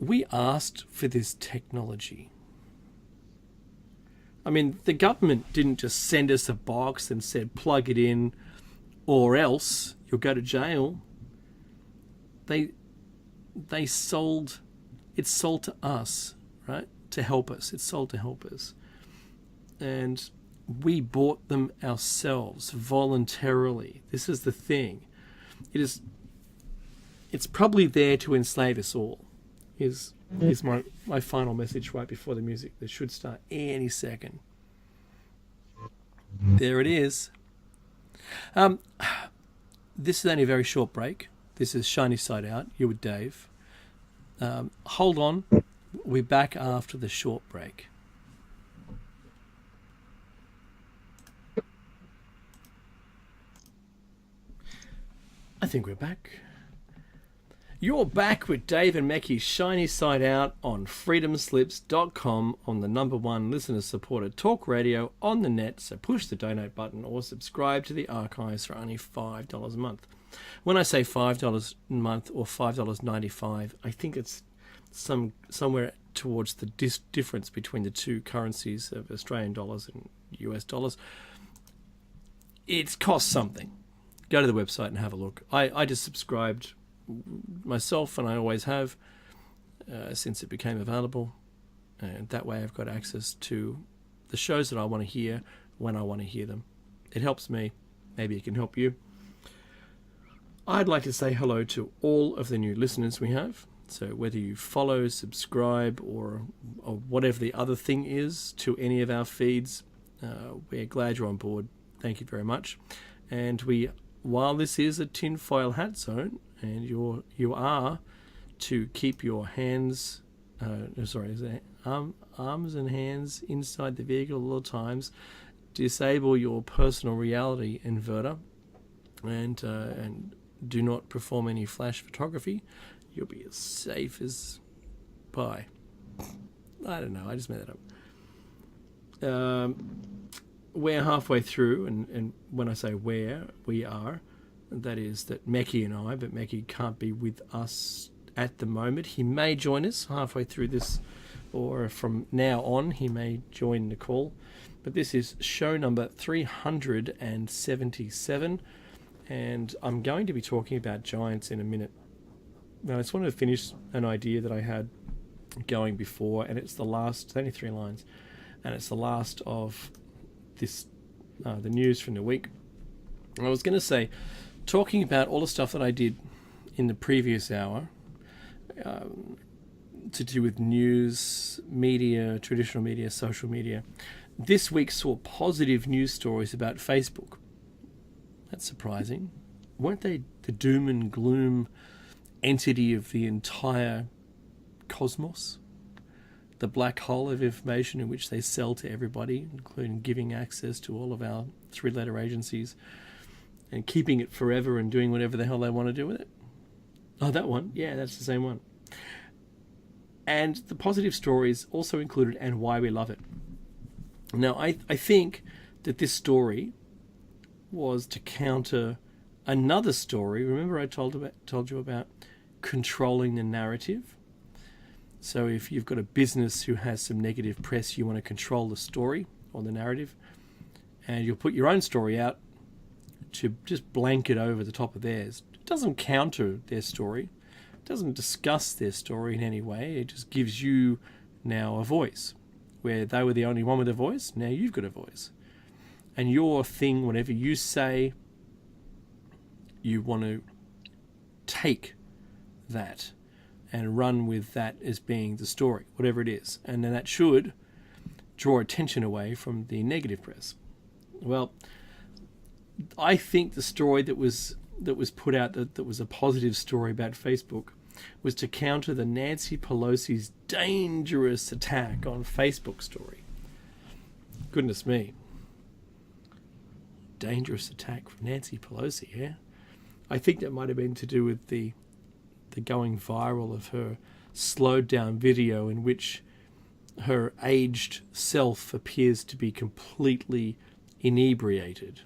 [SPEAKER 2] we asked for this technology. I mean, the government didn't just send us a box and said, plug it in, or else you'll go to jail. It's sold to us, right? To help us. It's sold to help us. And we bought them ourselves voluntarily. This is the thing. It's probably there to enslave us all. Is my final message right before the music that should start any second. There it is. This is only a very short break. This is Shiny Side Out. You're with Dave. Hold on. We're back after the short break. I think we're back. You're back with Dave and Meckie's Shiny Side Out on freedomslips.com on the #1 listener-supported talk radio on the net, so push the donate button or subscribe to the archives for only $5 a month. When I say $5 a month or $5.95, I think it's somewhere towards the difference between the two currencies of Australian dollars and US dollars. It costs something. Go to the website and have a look. I just subscribed myself, and I always have since it became available, and that way I've got access to the shows that I want to hear when I want to hear them. It helps me. Maybe it can help you. I'd like to say hello to all of the new listeners we have. So whether you follow, subscribe, or whatever the other thing is to any of our feeds, we're glad you're on board. Thank you very much. And while this is a tinfoil hat zone, and you are to keep your hands, arms and hands inside the vehicle at all times, disable your personal reality inverter, and do not perform any flash photography. You'll be as safe as pie. I don't know. I just made that up. We're halfway through, and when I say where, we are. That is that Meckie and I, but Meckie can't be with us at the moment. He may join us halfway through this, or from now on, he may join the call. But this is show number 377, and I'm going to be talking about giants in a minute. Now, I just wanted to finish an idea that I had going before, and it's the last, it's only 3 lines, and it's the last of this, the news from the week. And I was going to say, talking about all the stuff that I did in the previous hour, to do with news, media, traditional media, social media, this week saw positive news stories about Facebook. That's surprising. Weren't they the doom and gloom entity of the entire cosmos? The black hole of information in which they sell to everybody, including giving access to all of our 3-letter agencies and keeping it forever and doing whatever the hell they want to do with it. Oh, that one. Yeah, that's the same one. And the positive stories also included and why we love it. Now, I think that this story was to counter another story. Remember I told you about controlling the narrative? So if you've got a business who has some negative press, you want to control the story or the narrative, and you'll put your own story out to just blanket over the top of theirs. It doesn't counter their story. It doesn't discuss their story in any way. It just gives you now a voice. Where they were the only one with a voice, now you've got a voice. And your thing, whatever you say, you want to take that and run with that as being the story, whatever it is. And then that should draw attention away from the negative press. Well, I think the story that was put out that was a positive story about Facebook was to counter the Nancy Pelosi's dangerous attack on Facebook story. Goodness me. Dangerous attack from Nancy Pelosi, yeah? I think that might have been to do with the going viral of her slowed down video in which her aged self appears to be completely inebriated.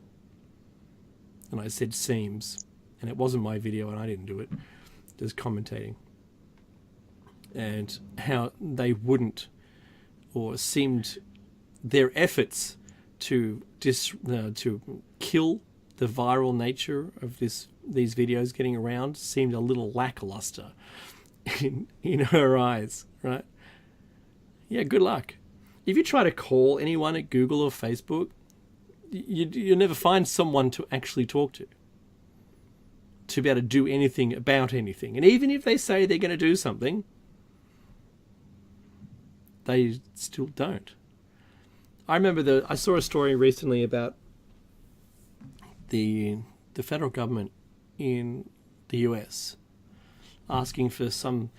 [SPEAKER 2] And I said seems, and it wasn't my video and I didn't do it, just commentating. And how they wouldn't, or seemed, their efforts to kill the viral nature of these videos getting around seemed a little lackluster in her eyes, right? Yeah, good luck. If you try to call anyone at Google or Facebook, you'll never find someone to actually talk to be able to do anything about anything. And even if they say they're going to do something, they still don't. I remember I saw a story recently about the federal government in the US asking for something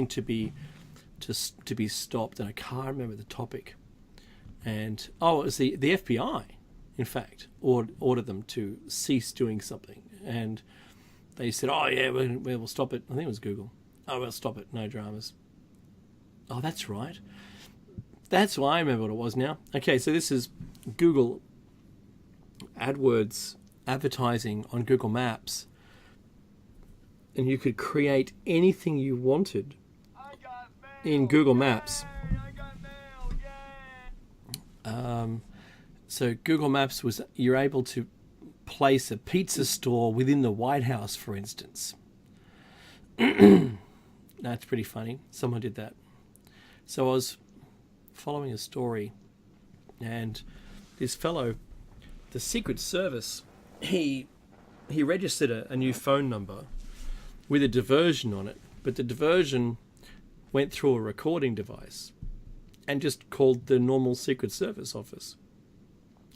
[SPEAKER 2] to be stopped, and I can't remember the topic. And it was the FBI, in fact, ordered them to cease doing something, and they said, "Oh yeah, we'll stop it." I think it was Google. "Oh, we'll stop it. No dramas." Oh, that's right. That's why I remember what it was now. Okay, so this is Google AdWords advertising on Google Maps, and you could create anything you wanted in Google Maps. So Google Maps you're able to place a pizza store within the White House, for instance. That's pretty funny. Someone did that. So I was following a story, and this fellow, the Secret Service, he registered a new phone number with a diversion on it, but the diversion went through a recording device and just called the normal Secret Service office.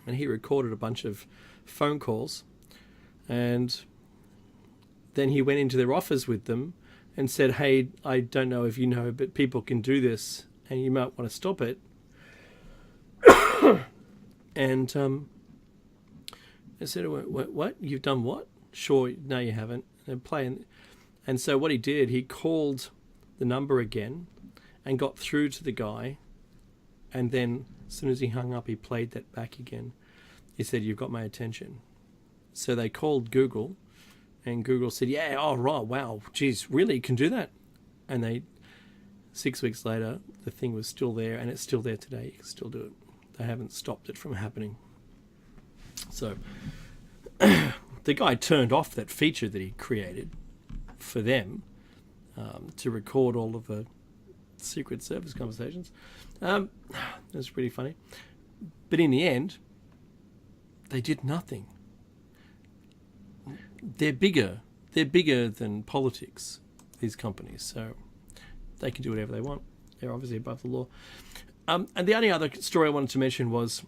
[SPEAKER 2] And he recorded a bunch of phone calls, and then he went into their office with them and said, "Hey, I don't know if you know, but people can do this and you might want to stop it." And I said, "What? You've done what?" "Sure, no, you haven't." And so what he did, he called the number again and got through to the guy. And then as soon as he hung up, he played that back again. He said, "You've got my attention." So they called Google, and Google said, "Yeah, oh, right, wow, geez, really, you can do that?" And 6 weeks later, the thing was still there, and it's still there today. You can still do it. They haven't stopped it from happening. So the guy turned off that feature that he created for them to record all of the Secret Service conversations. That's pretty funny. But in the end, they did nothing. They're bigger than politics, these companies, so they can do whatever they want. They're obviously above the law. And the only other story I wanted to mention was,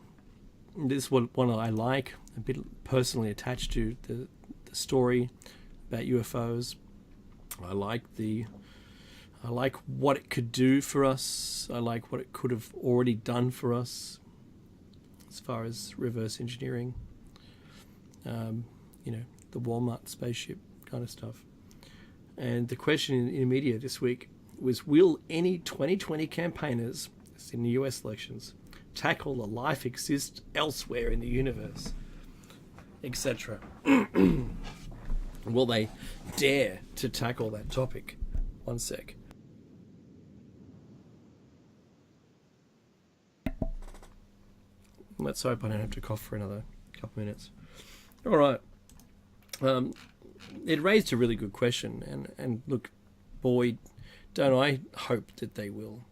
[SPEAKER 2] this is one I like, a bit personally attached to the story about UFOs. I like what it could do for us. I like what it could have already done for us as far as reverse engineering. The Walmart spaceship kind of stuff. And the question in the media this week was, will any 2020 campaigners in the US elections tackle the life exists elsewhere in the universe, etc.? Will they dare to tackle that topic? One sec. Let's hope I don't have to cough for another couple minutes. All right. It raised a really good question, and look, boy, don't I hope that they will.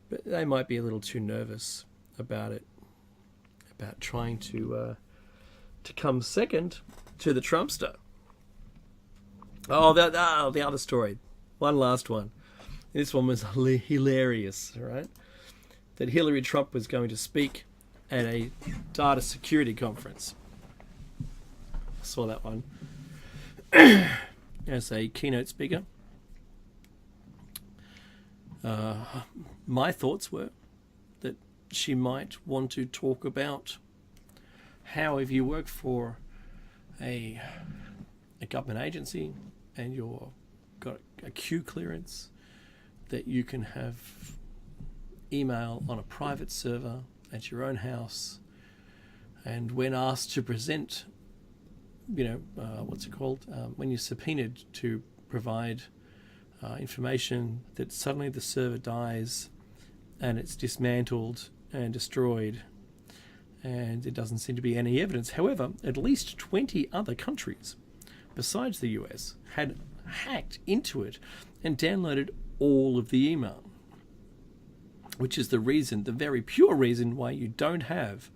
[SPEAKER 2] But they might be a little too nervous about it. about trying to come second to the Trumpster. Oh, the other story. One last one. This one was hilarious, right? That Hillary Trump was going to speak at a data security conference. I saw that one. As a keynote speaker. My thoughts were that she might want to talk about how, if you work for a government agency and you're got a Q clearance, that you can have email on a private server at your own house, and when asked to present, when you're subpoenaed to provide information, that suddenly the server dies and it's dismantled and destroyed, and there doesn't seem to be any evidence. However, at least 20 other countries besides the US had hacked into it and downloaded all of the email, which is the very pure reason why you don't have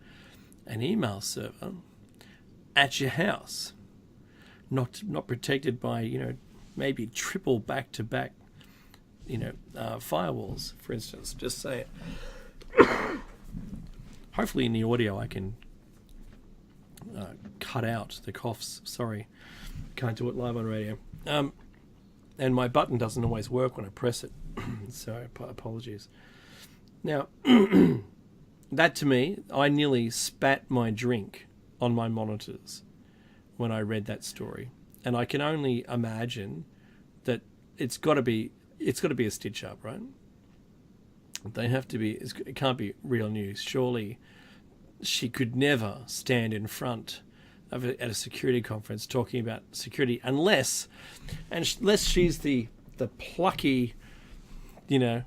[SPEAKER 2] an email server at your house, not protected by maybe triple back-to-back firewalls, for instance. Just say it. Hopefully in the audio I can cut out the coughs. Sorry, can't do it live on radio. And my button doesn't always work when I press it, so apologies. Now, that to me, I nearly spat my drink on my monitors when I read that story, and I can only imagine that it's got to be a stitch up, right? They have to be. It can't be real news. Surely, she could never stand in front of at a security conference talking about security, unless she's the plucky, the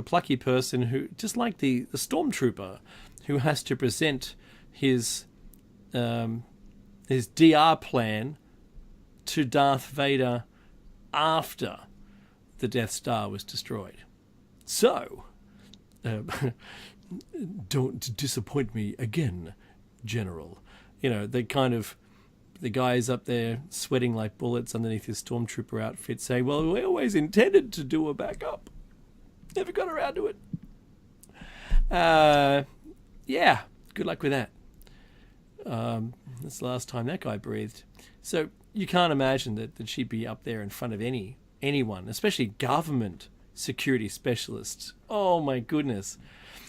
[SPEAKER 2] plucky person who, just like the stormtrooper, who has to present his DR plan to Darth Vader after the Death Star was destroyed. So, don't disappoint me again, General. The guy's up there sweating like bullets underneath his stormtrooper outfit, saying, well, we always intended to do a backup. Never got around to it. Yeah, good luck with that. That's the last time that guy breathed. So you can't imagine that she'd be up there in front of anyone, especially government security specialists. Oh my goodness.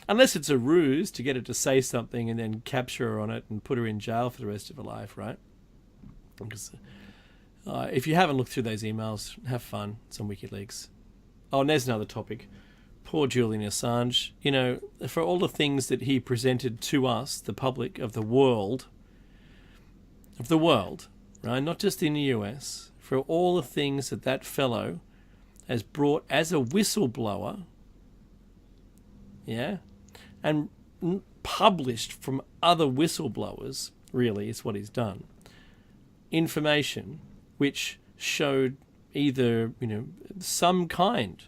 [SPEAKER 2] Unless it's a ruse to get her to say something and then capture her on it and put her in jail for the rest of her life, right? Because if you haven't looked through those emails, have fun. It's on WikiLeaks. Oh, and there's another topic. Poor Julian Assange. For all the things that he presented to us, the public of the world, right? Not just in the US, for all the things that fellow has brought as a whistleblower, yeah, and published from other whistleblowers, really, is what he's done. Information which showed either, some kind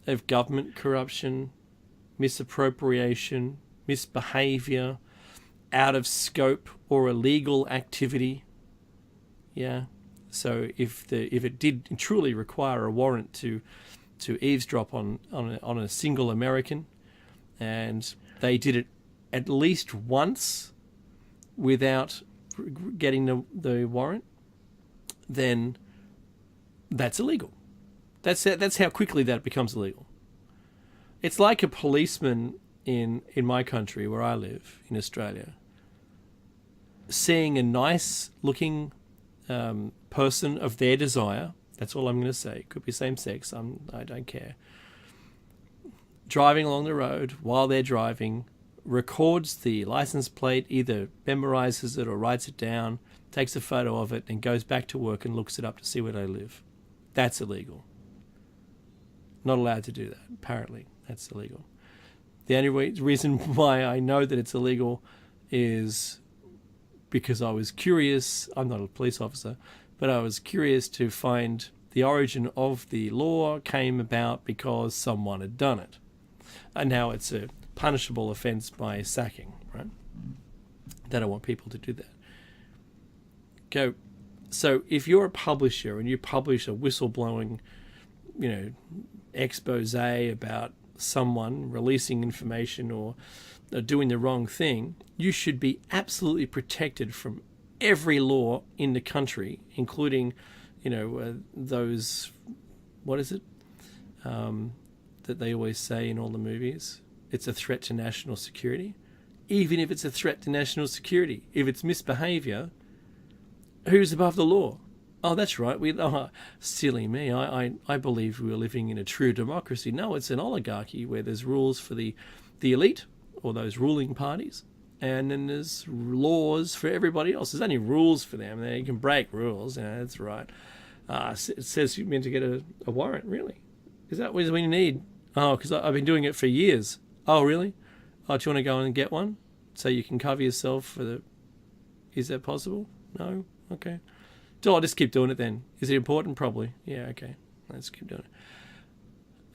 [SPEAKER 2] of government corruption, misappropriation, misbehavior, out of scope or illegal activity. Yeah. So if it did truly require a warrant to eavesdrop on a single American, and they did it at least once without getting the warrant, then that's illegal. That's how quickly that becomes illegal. It's like a policeman in my country where I live, in Australia, seeing a nice looking person of their desire. That's all I'm going to say. It could be same sex. I don't care. Driving along the road while they're driving, records the license plate, either memorizes it or writes it down, takes a photo of it, and goes back to work and looks it up to see where they live. That's illegal. Not allowed to do that, apparently. That's illegal. The only reason why I know that it's illegal is because I was curious. I'm not a police officer, but I was curious to find the origin of the law came about because someone had done it. And now it's punishable offence by sacking, right? They don't want people to do that. So if you're a publisher and you publish a whistleblowing, expose about someone releasing information or doing the wrong thing, you should be absolutely protected from every law in the country, including, those, what is it, that they always say in all the movies? It's a threat to national security. Even if it's a threat to national security, if it's misbehaviour, who's above the law? Oh, that's right. Silly me. I believe we were living in a true democracy. No, it's an oligarchy where there's rules for the elite or those ruling parties, and then there's laws for everybody else. There's only rules for them. You can break rules. That's right. It says you're meant to get a warrant. Really? Is that what you need? Oh, because I've been doing it for years. Oh, really? Oh, do you want to go and get one so you can cover yourself for the... Is that possible? No? Okay. So I'll just keep doing it then. Is it important? Probably. Yeah, okay. Let's keep doing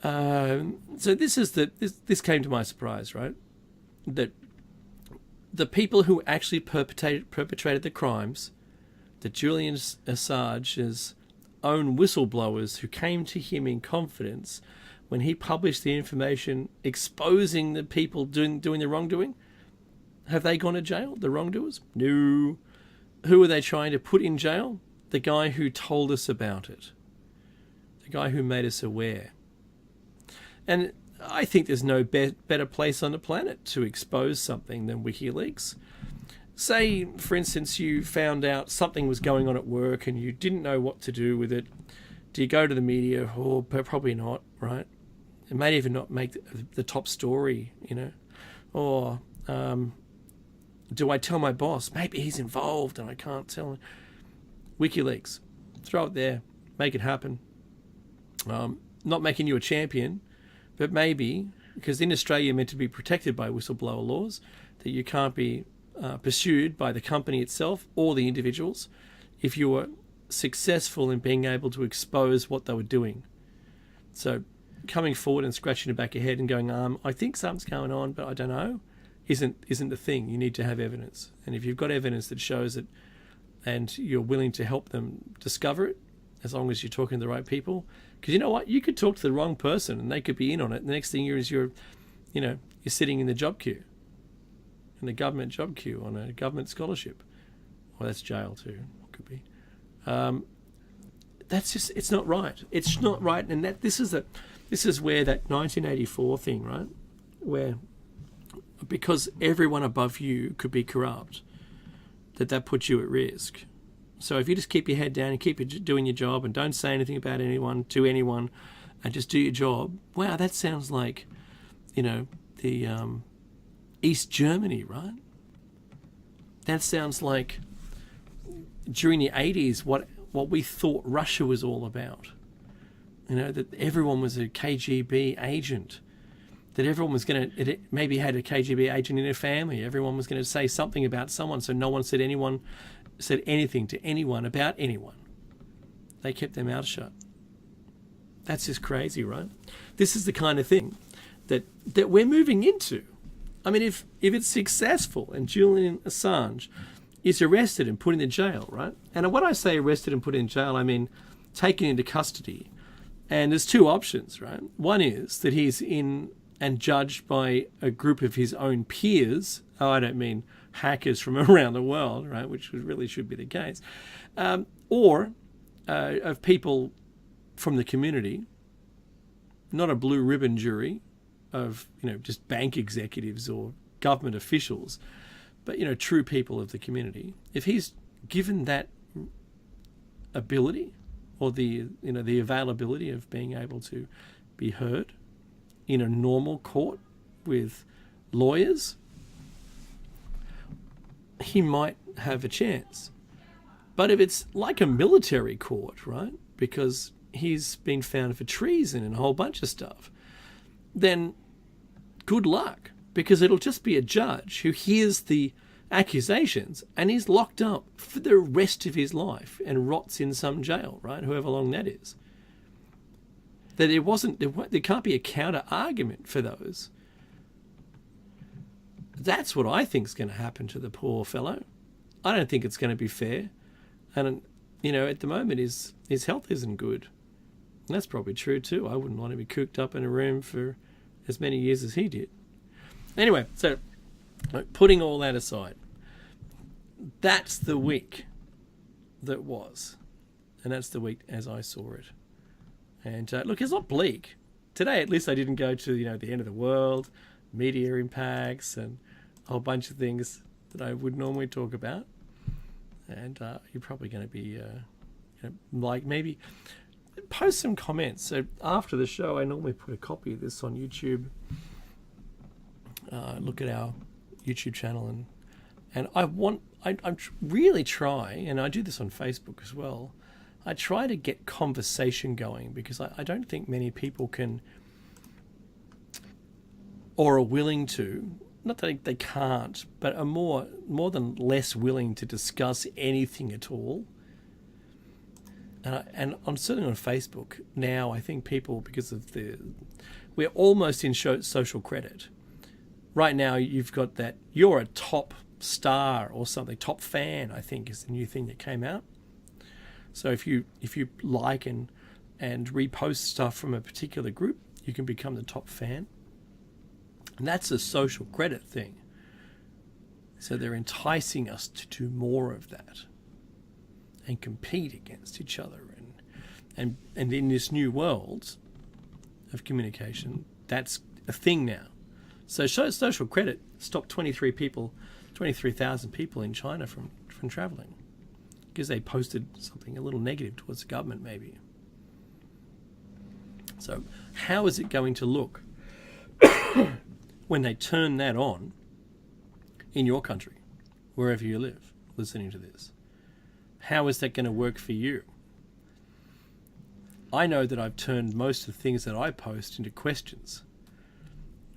[SPEAKER 2] it. So this came to my surprise, right? That the people who actually perpetrated the crimes, that Julian Assange's own whistleblowers who came to him in confidence when he published the information exposing the people doing the wrongdoing, have they gone to jail, the wrongdoers? No. Who are they trying to put in jail? The guy who told us about it. The guy who made us aware. And I think there's no better place on the planet to expose something than WikiLeaks. Say, for instance, you found out something was going on at work and you didn't know what to do with it. Do you go to the media? Oh, probably not, right? It may even not make the top story, Or do I tell my boss? Maybe he's involved and I can't tell him. WikiLeaks. Throw it there. Make it happen. Not making you a champion, but maybe, because in Australia you're meant to be protected by whistleblower laws, that you can't be pursued by the company itself or the individuals if you were successful in being able to expose what they were doing. So coming forward and scratching the back of your head and going, I think something's going on, but I don't know, isn't the thing. You need to have evidence. And if you've got evidence that shows it and you're willing to help them discover it, as long as you're talking to the right people, because you know what? You could talk to the wrong person and they could be in on it. And the next thing you're sitting in the job queue, in the government job queue on a government scholarship. Well, that's jail too. Could be. That's just, it's not right. It's not right. And this is where that 1984 thing, right? Where, because everyone above you could be corrupt, that puts you at risk. So if you just keep your head down and keep doing your job and don't say anything about anyone to anyone and just do your job, wow, that sounds like, the East Germany, right? That sounds like during the 80s what we thought Russia was all about. That everyone was a KGB agent, that everyone was it maybe had a KGB agent in their family. Everyone was going to say something about someone, so no one said anything to anyone about anyone. They kept their mouth shut. That's just crazy, right? This is the kind of thing that we're moving into. I mean, if it's successful and Julian Assange is arrested and put in the jail, right? And when I say arrested and put in jail, I mean taken into custody. And there's two options, right? One is that he's in and judged by a group of his own peers. Oh, I don't mean hackers from around the world, right? Which really should be the case. Or of people from the community, not a blue ribbon jury of, just bank executives or government officials, but, true people of the community. If he's given that ability or the availability of being able to be heard in a normal court with lawyers, he might have a chance. But if it's like a military court, right, because he's been found for treason and a whole bunch of stuff, then good luck, because it'll just be a judge who hears the accusations and he's locked up for the rest of his life and rots in some jail, right, however long that is. That there can't be a counter argument for those. That's what I think is going to happen to the poor fellow. I don't think it's going to be fair. And, at the moment his health isn't good. And that's probably true too. I wouldn't want to be cooped up in a room for as many years as he did. Anyway, so putting all that aside, that's the week that was. And that's the week as I saw it. And look, it's not bleak. Today, at least I didn't go to, the end of the world, media impacts, and a whole bunch of things that I would normally talk about. And you're probably going to be, like maybe post some comments. So after the show, I normally put a copy of this on YouTube. Look at our YouTube channel, and I really try, and I do this on Facebook as well. I try to get conversation going because I don't think many people can or are willing to, not that they can't, but are more than less willing to discuss anything at all. And certainly on Facebook now, I think people, because of we're almost in social credit. Right now, you've got that you're a top star or something, top fan, I think is the new thing that came out. So if you like and repost stuff from a particular group, you can become the top fan. And that's a social credit thing. So they're enticing us to do more of that and compete against each other. And in this new world of communication, that's a thing now. So social credit stopped 23,000 people in China from traveling because they posted something a little negative towards the government, maybe. So how is it going to look when they turn that on in your country, wherever you live, listening to this? How is that going to work for you? I know that I've turned most of the things that I post into questions,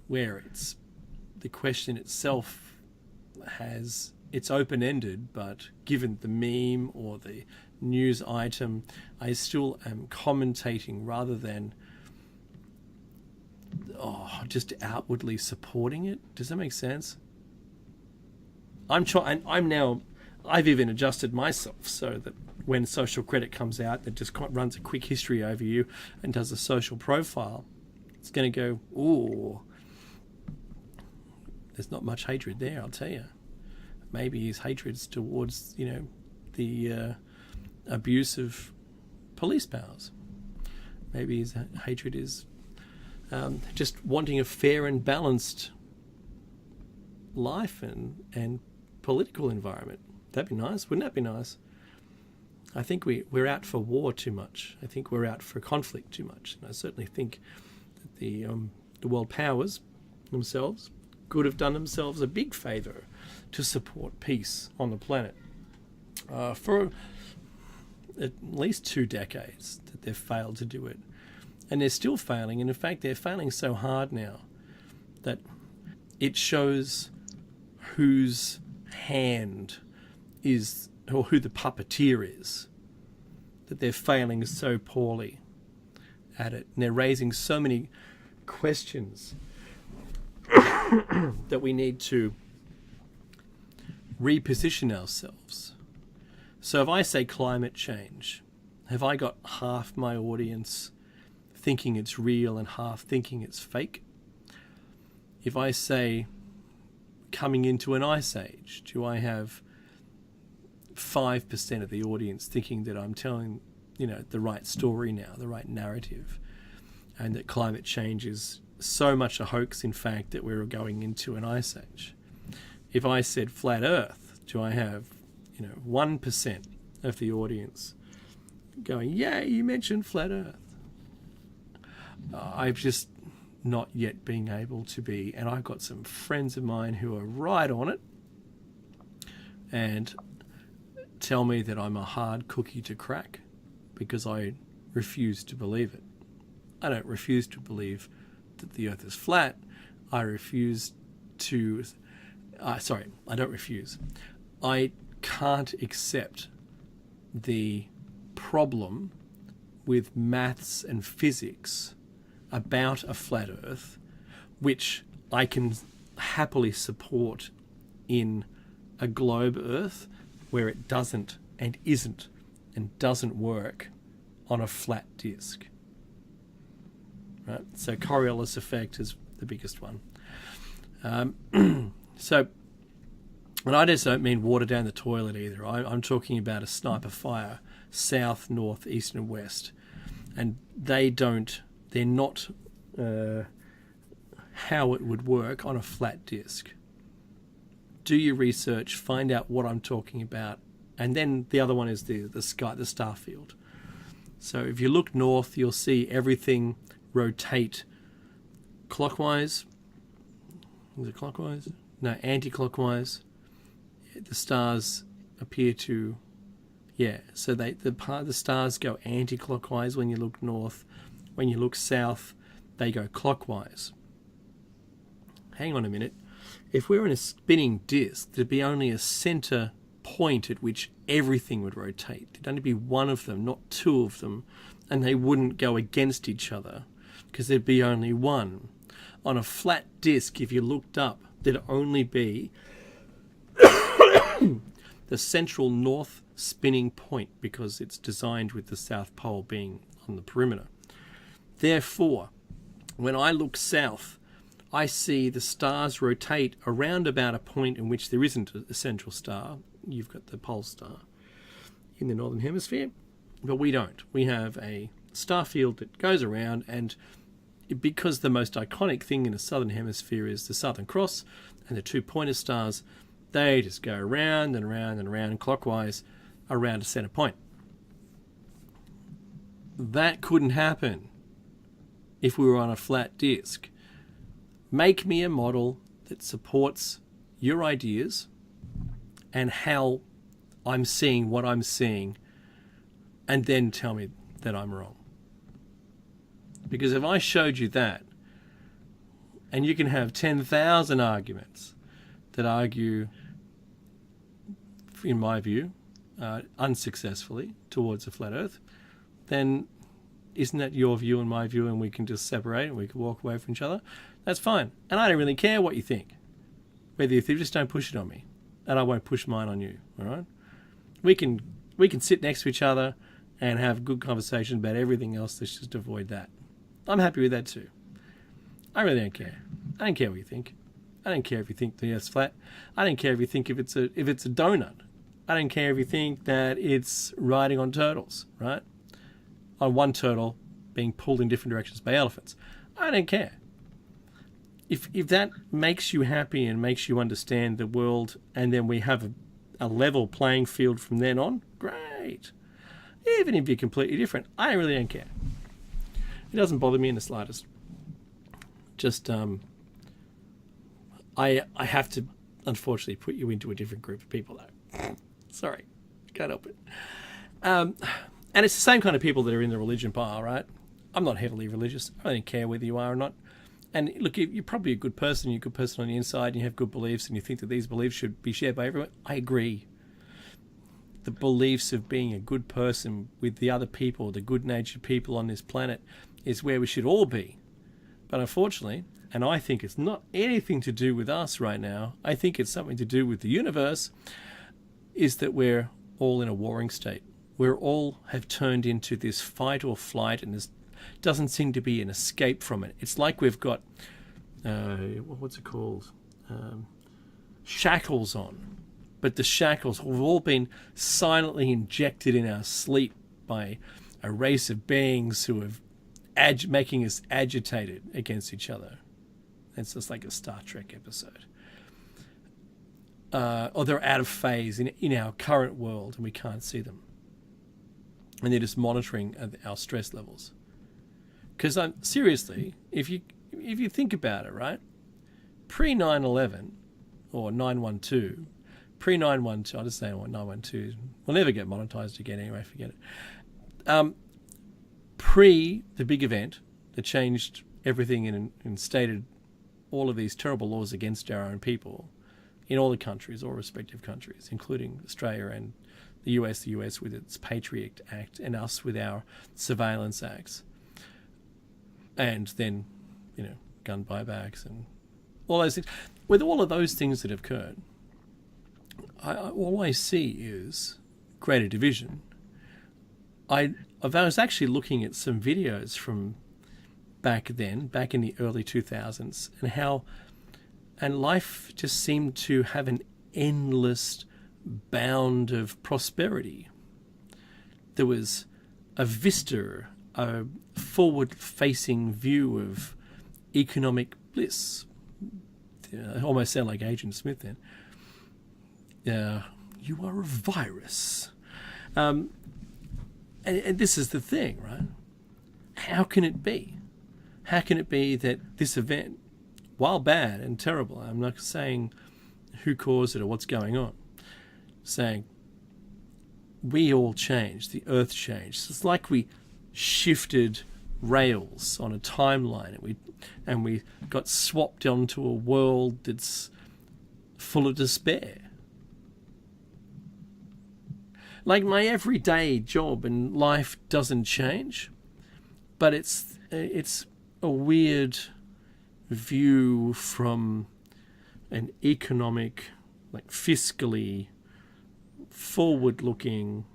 [SPEAKER 2] where it's the question itself it's open-ended, but given the meme or the news item, I still am commentating rather than just outwardly supporting it. Does that make sense? I've even adjusted myself so that when social credit comes out, that just runs a quick history over you and does a social profile, it's going to go, ooh, there's not much hatred there, I'll tell you. Maybe his hatred's towards, the abuse of police powers. Maybe his hatred is just wanting a fair and balanced life and political environment. That'd be nice. Wouldn't that be nice? I think we're out for war too much. I think we're out for conflict too much. And I certainly think that the world powers themselves could have done themselves a big favour to support peace on the planet. For at least 2 decades that they've failed to do it. And they're still failing. And in fact, they're failing so hard now that it shows whose hand is, or who the puppeteer is, that they're failing so poorly at it. And they're raising so many questions that we need to reposition ourselves. So if I say climate change, have I got half my audience thinking it's real and half thinking it's fake? If I say coming into an ice age, do I have 5% of the audience thinking that I'm telling, the right story now, the right narrative, and that climate change is so much a hoax, in fact, that we're going into an ice age? If I said flat Earth, do I have, 1% of the audience going, yeah, you mentioned flat Earth? I've just not yet been able to be, and I've got some friends of mine who are right on it and tell me that I'm a hard cookie to crack because I refuse to believe it. I don't refuse to believe that the Earth is flat. I don't refuse. I can't accept the problem with maths and physics about a flat Earth, which I can happily support in a globe Earth where it doesn't and isn't and doesn't work on a flat disk. Right? So Coriolis effect is the biggest one. So, and I just don't mean water down the toilet either. I'm talking about a sniper fire, south, north, east, and west. And they're not how it would work on a flat disk. Do your research, find out what I'm talking about. And then the other one is the star field. So if you look north, you'll see everything rotate clockwise. Is it clockwise? No, anti-clockwise. The stars appear to, so the stars go anti-clockwise when you look north. When you look south, they go clockwise. Hang on a minute. If we were in a spinning disk, there'd be only a center point at which everything would rotate. There'd only be one of them, not two of them, and they wouldn't go against each other because there'd be only one. On a flat disk, if you looked up, there'd only be the central north spinning point because it's designed with the South Pole being on the perimeter. Therefore, when I look south, I see the stars rotate around about a point in which there isn't a central star. You've got the pole star in the northern hemisphere, but we don't. We have a star field that goes around, and because the most iconic thing in the southern hemisphere is the Southern Cross and the two pointer stars, they just go around and around and around clockwise around a center point. That couldn't happen if we were on a flat disk. Make me a model that supports your ideas and how I'm seeing what I'm seeing, and then tell me that I'm wrong. Because if I showed you that, and you can have 10,000 arguments that argue, in my view, unsuccessfully towards a flat Earth, then isn't that your view and my view, and we can just separate and we can walk away from each other? That's fine. And I don't really care what you think. Whether you just don't push it on me, and I won't push mine on you, all right? We can sit next to each other and have good conversation about everything else. Let's just avoid that. I'm happy with that too. I really don't care. I don't care what you think. I don't care if you think the Earth's flat. I don't care if you think if it's a donut. I don't care if you think that it's riding on turtles, right? On one turtle being pulled in different directions by elephants. I don't care. If that makes you happy and makes you understand the world, and then we have a level playing field from then on, great. Even if you're completely different, I really don't care. It doesn't bother me in the slightest. Just, I have to, unfortunately, put you into a different group of people, though. Sorry, can't help it. And it's the same kind of people that are in the religion pile, right? I'm not heavily religious. I don't care whether you are or not. And look, you're probably a good person. You're a good person on the inside, and you have good beliefs, and you think that these beliefs should be shared by everyone. I agree. The beliefs of being a good person with the other people, the good-natured people on this planet, is where we should all be. But unfortunately, and I think it's not anything to do with us right now, I think it's something to do with the universe, is that we're all in a warring state. We're all have turned into this fight or flight, and there's doesn't seem to be an escape from it. It's like we've got, what's it called? Shackles on. But the shackles have all been silently injected in our sleep by a race of beings who are making us agitated against each other. It's just like a Star Trek episode. Or they're out of phase in our current world and we can't see them. And they're just monitoring our stress levels. Because seriously, if you think about it, right? Pre-9/11 or 9/12, pre-9/12, I'll just say 9/12. We'll never get monetized again anyway. Forget it. Pre the big event that changed everything and stated all of these terrible laws against our own people in all the countries, all respective countries, including Australia and the US with its Patriot Act, and us with our surveillance acts. And then, gun buybacks and all those things. With all of those things that have occurred, all I see is greater division. I was actually looking at some videos from back then, back in the early 2000s, and life just seemed to have an endless bound of prosperity. There was a vista, a forward-facing view of economic bliss. I almost sound like Agent Smith then. You are a virus. And this is the thing, right? How can it be? How can it be that this event, while bad and terrible, I'm not saying who caused it or what's going on, saying we all changed, the earth changed. It's like we shifted rails on a timeline and we got swapped onto a world that's full of despair. Like my everyday job and life doesn't change, but it's a weird view from an economic, like fiscally forward-looking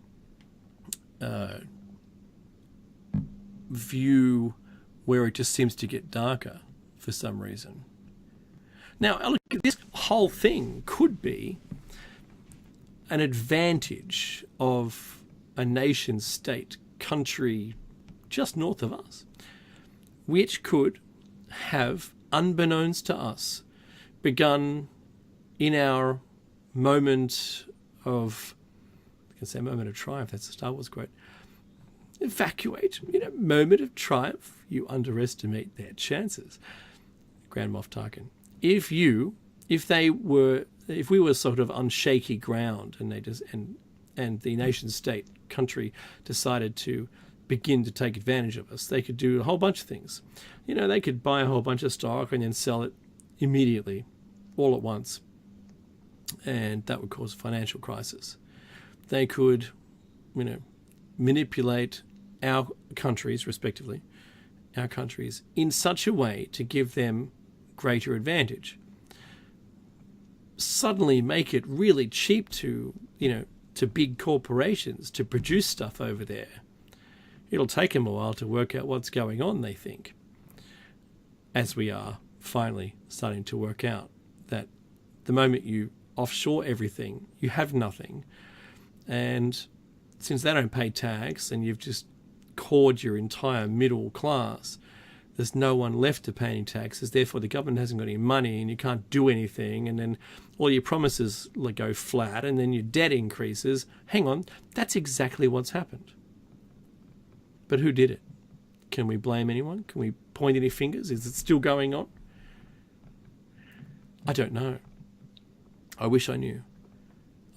[SPEAKER 2] view where it just seems to get darker for some reason. Now, look, this whole thing could be an advantage of a nation state country just north of us, which could have, unbeknownst to us, begun in our moment of, I can say moment of triumph, that's a Star Wars quote, evacuate, moment of triumph, you underestimate their chances. Grand Moff Tarkin. If we were sort of on shaky ground and the nation state country decided to begin to take advantage of us, they could do a whole bunch of things. They could buy a whole bunch of stock and then sell it immediately, all at once, and that would cause a financial crisis. They could, manipulate our countries, respectively, our countries, in such a way to give them greater advantage. Suddenly make it really cheap to big corporations to produce stuff over there. It'll take them a while to work out what's going on, they think, as we are finally starting to work out that the moment you offshore everything, you have nothing. And since they don't pay tax and you've just cored your entire middle class, there's no one left to pay any taxes. Therefore, the government hasn't got any money and you can't do anything. And then all your promises go flat and then your debt increases. Hang on, that's exactly what's happened. But who did it? Can we blame anyone? Can we point any fingers? Is it still going on? I don't know. I wish I knew.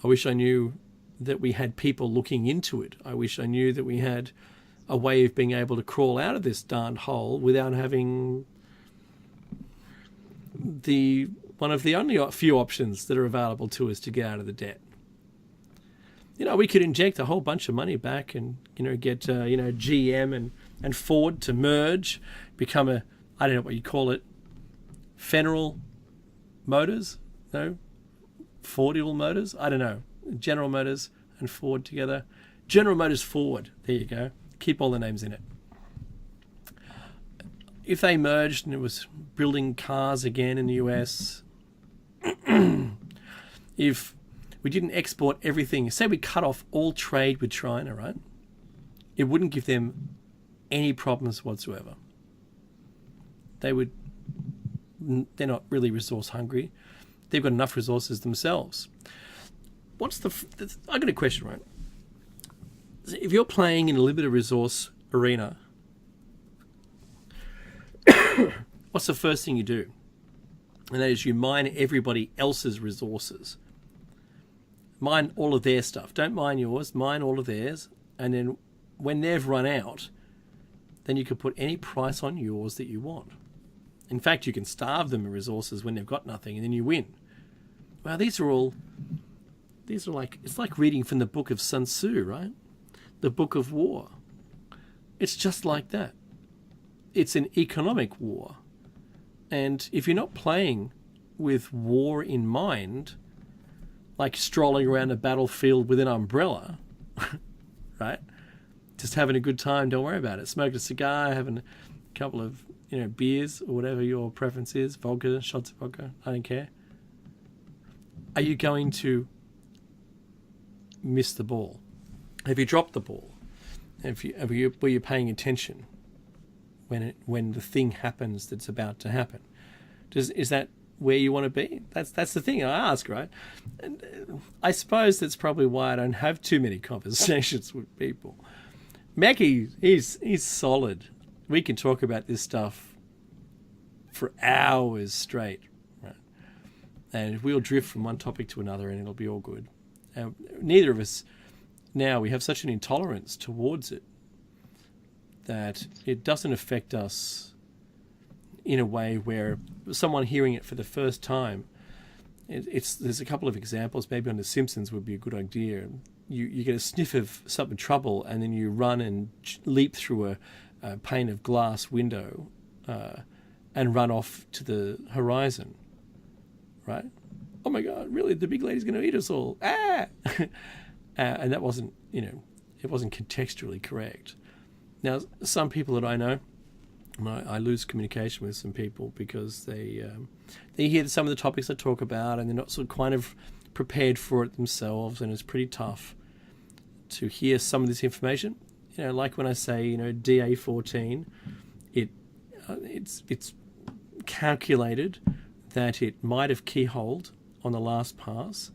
[SPEAKER 2] I wish I knew that we had people looking into it. I wish I knew that we had a way of being able to crawl out of this darned hole without having one of the only few options that are available to us to get out of the debt. We could inject a whole bunch of money back and, get, GM and Ford to merge, become I don't know what you call it, Federal Motors? No? Fordial Motors? I don't know. General Motors and Ford together. General Motors Ford. There you go. Keep all the names in it. If they merged and it was building cars again in the US, if we didn't export everything, say we cut off all trade with China, right? It wouldn't give them any problems whatsoever. They're not really resource hungry. They've got enough resources themselves. I got a question, right? If you're playing in a limited resource arena, what's the first thing you do? And that is you mine everybody else's resources. Mine all of their stuff. Don't mine yours, mine all of theirs. And then when they've run out, then you can put any price on yours that you want. In fact, you can starve them of resources when they've got nothing, and then you win. Well, these are like, it's like reading from the book of Sun Tzu, right? The book of war. It's just like that. It's an economic war. And if you're not playing with war in mind, like strolling around a battlefield with an umbrella, right? Just having a good time, don't worry about it. Smoking a cigar, having a couple of, beers or whatever your preference is, vodka, shots of vodka, I don't care. Are you going to miss the ball? Have you dropped the ball? Were you paying attention when the thing happens that's about to happen? Is that where you want to be? That's the thing I ask, right? And I suppose that's probably why I don't have too many conversations with people. Mackie, he's solid. We can talk about this stuff for hours straight, right? And we'll drift from one topic to another, and it'll be all good. Neither of us now, we have such an intolerance towards it that it doesn't affect us in a way where someone hearing it for the first time, there's a couple of examples. Maybe on The Simpsons would be a good idea. You get a sniff of something trouble, and then you run and leap through a pane of glass window and run off to the horizon, right? Oh my God, really? The big lady's going to eat us all. Ah! And that wasn't, it wasn't contextually correct. Now, some people that I know, I lose communication with some people because they hear some of the topics I talk about and they're not sort of kind of prepared for it themselves, and it's pretty tough to hear some of this information. Like when I say, DA14, it's calculated that it might have keyholed on the last pass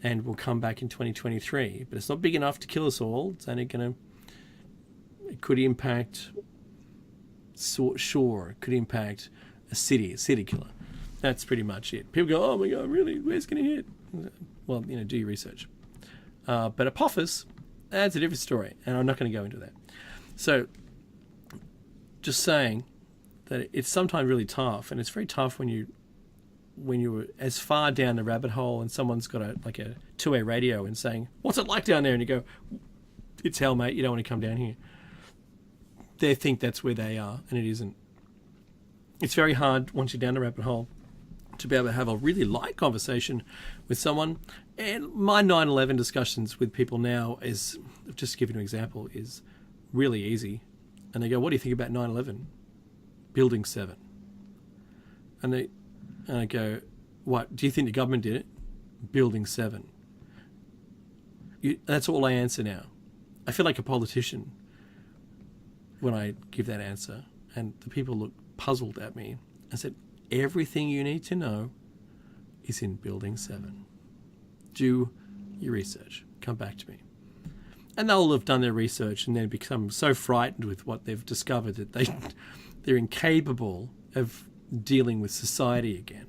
[SPEAKER 2] and will come back in 2023, but it's not big enough to kill us all. It's only it could impact, it could impact a city killer. That's pretty much it. People go, oh my God, really? Where's it going to hit? Well, do your research. But Apophis, that's a different story, and I'm not going to go into that. So, just saying that it's sometimes really tough, and it's very tough when you're as far down the rabbit hole and someone's got a 2A radio and saying, what's it like down there? And you go, it's hell, mate, you don't want to come down here. They think that's where they are, and it isn't. It's very hard once you're down the rabbit hole to be able to have a really light conversation with someone. And my 9/11 discussions with people now is, just to give you an example, is really easy. And they go, what do you think about 9/11? Building 7. And I go, what, do you think the government did it? Building 7. That's all I answer now. I feel like a politician when I give that answer. And the people look puzzled at me. I said, everything you need to know is in Building 7. Do your research. Come back to me. And they'll have done their research and then become so frightened with what they've discovered that they're incapable of dealing with society again.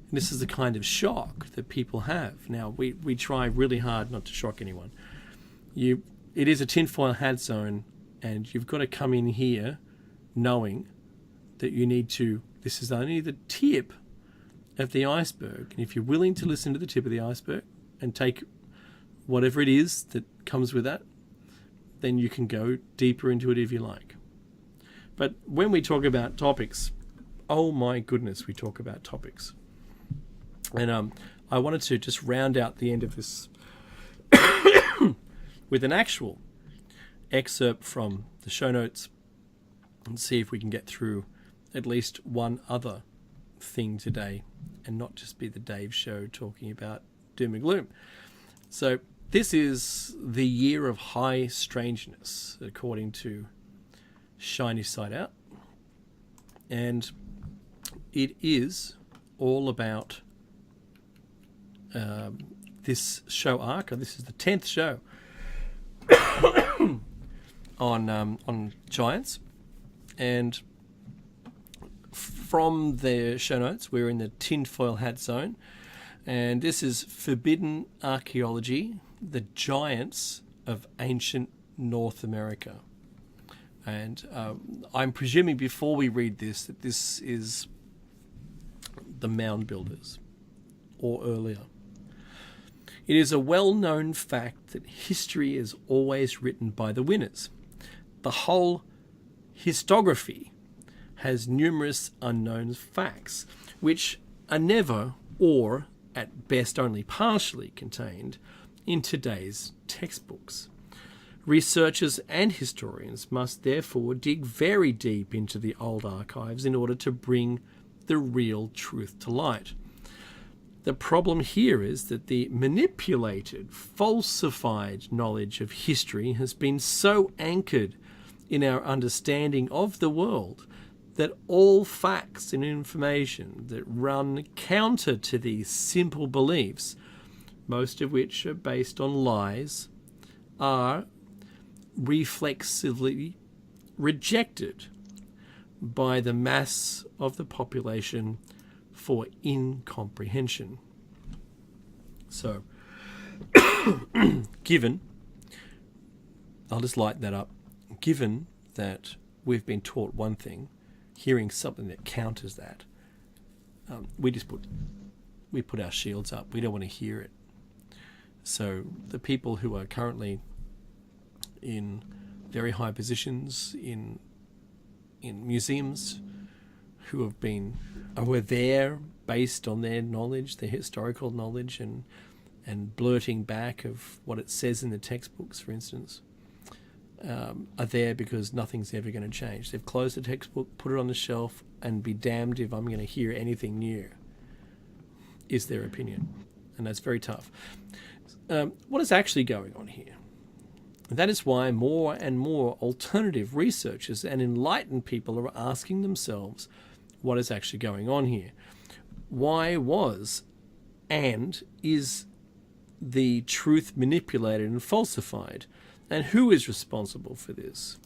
[SPEAKER 2] And this is the kind of shock that people have. Now, we try really hard not to shock anyone. It is a tinfoil hat zone, and you've got to come in here knowing that this is only the tip of the iceberg. And if you're willing to listen to the tip of the iceberg and take whatever it is that comes with that, then you can go deeper into it if you like. But when we talk about topics, oh my goodness, we talk about topics. And I wanted to just round out the end of this with an actual excerpt from the show notes and see if we can get through at least one other thing today and not just be the Dave show talking about doom and gloom. So this is the year of high strangeness, according to Shiny Side Out. And it is all about this show arc. This is the 10th show on Giants. And from the show notes, we're in the tinfoil hat zone. And this is Forbidden Archaeology, the Giants of Ancient North America. And I'm presuming before we read this that this is the Mound Builders or earlier. It is a well-known fact that history is always written by the winners. The whole histography has numerous unknown facts, which are never, or at best only partially, contained in today's textbooks. Researchers and historians must therefore dig very deep into the old archives in order to bring the real truth to light. The problem here is that the manipulated, falsified knowledge of history has been so anchored in our understanding of the world that all facts and information that run counter to these simple beliefs, most of which are based on lies, are reflexively rejected by the mass of the population for incomprehension. So, given, I'll just light that up, given that we've been taught one thing, hearing something that counters that, we put our shields up. We don't want to hear it. So the people who are currently in very high positions in museums, who were there based on their knowledge, their historical knowledge, and blurting back of what it says in the textbooks, for instance, are there because nothing's ever going to change. They've closed the textbook, put it on the shelf, and be damned if I'm going to hear anything new, is their opinion. And that's very tough. What is actually going on here? That is why more and more alternative researchers and enlightened people are asking themselves what is actually going on here. Why was and is the truth manipulated and falsified? And who is responsible for this?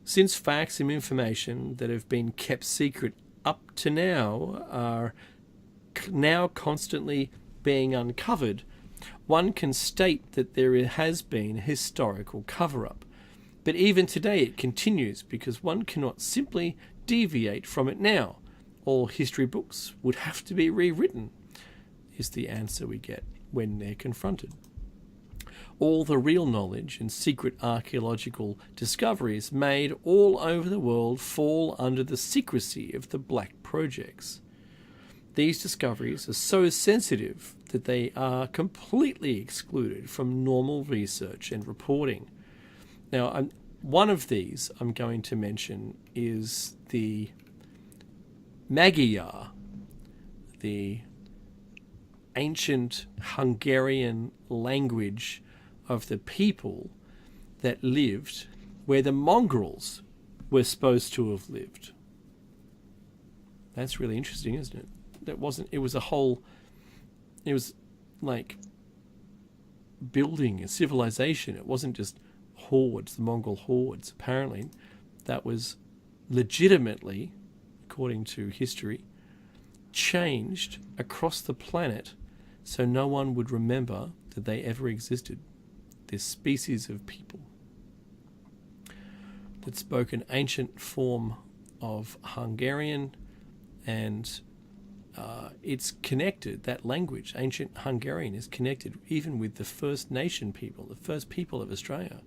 [SPEAKER 2] Since facts and information that have been kept secret up to now are now constantly being uncovered, one can state that there has been a historical cover-up. But even today it continues because one cannot simply deviate from it now. All history books would have to be rewritten, is the answer we get when they're confronted. All the real knowledge and secret archaeological discoveries made all over the world fall under the secrecy of the black projects. These discoveries are so sensitive that they are completely excluded from normal research and reporting. Now, one of these I'm going to mention is the Magyar, the ancient Hungarian language of the people that lived where the mongrels were supposed to have lived. That's really interesting, isn't it? It was like building a civilization. It wasn't just hordes, the Mongol hordes. Apparently, that was legitimately, according to history, changed across the planet so no one would remember that they ever existed. This species of people that spoke an ancient form of Hungarian, and it's connected, that language, ancient Hungarian, is connected even with the First Nation people, the first people of Australia.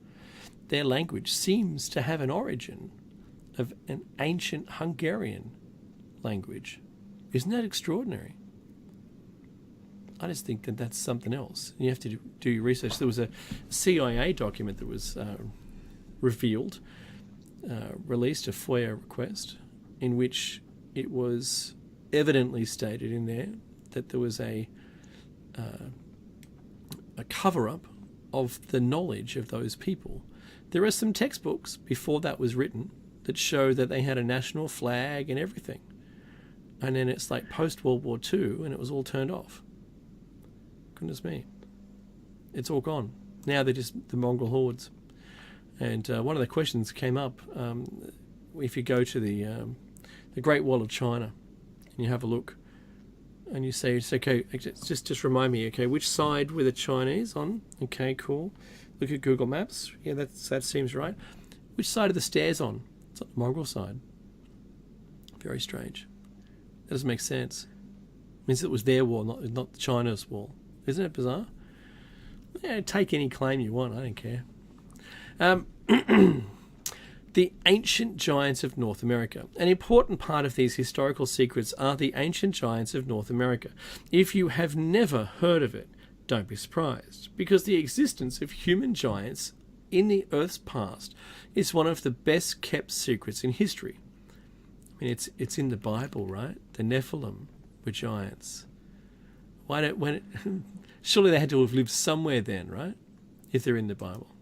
[SPEAKER 2] Their language seems to have an origin of an ancient Hungarian language. Isn't that extraordinary? I just think that that's something else. You have to do your research. There was a CIA document that was revealed, released, a FOIA request, in which it was evidently stated in there that there was a cover-up of the knowledge of those people. There are some textbooks before that was written that show that they had a national flag and everything. And then it's like post-World War II and it was all turned off. Goodness me. It's all gone. Now they're just the Mongol hordes. And one of the questions came up, if you go to the Great Wall of China and you have a look and you say, it's okay, just remind me, okay, which side were the Chinese on? Okay, cool. Look at Google Maps. Yeah, that seems right. Which side are the stairs on? It's on the Mongol side. Very strange. That doesn't make sense. It means it was their wall, not China's wall. Isn't it bizarre? Yeah, take any claim you want. I don't care. The ancient giants of North America. An important part of these historical secrets are the ancient giants of North America. If you have never heard of it, don't be surprised, because the existence of human giants in the Earth's past is one of the best kept secrets in history. I mean, it's in the Bible, right? The Nephilim were giants. Surely they had to have lived somewhere then, right? If they're in the Bible.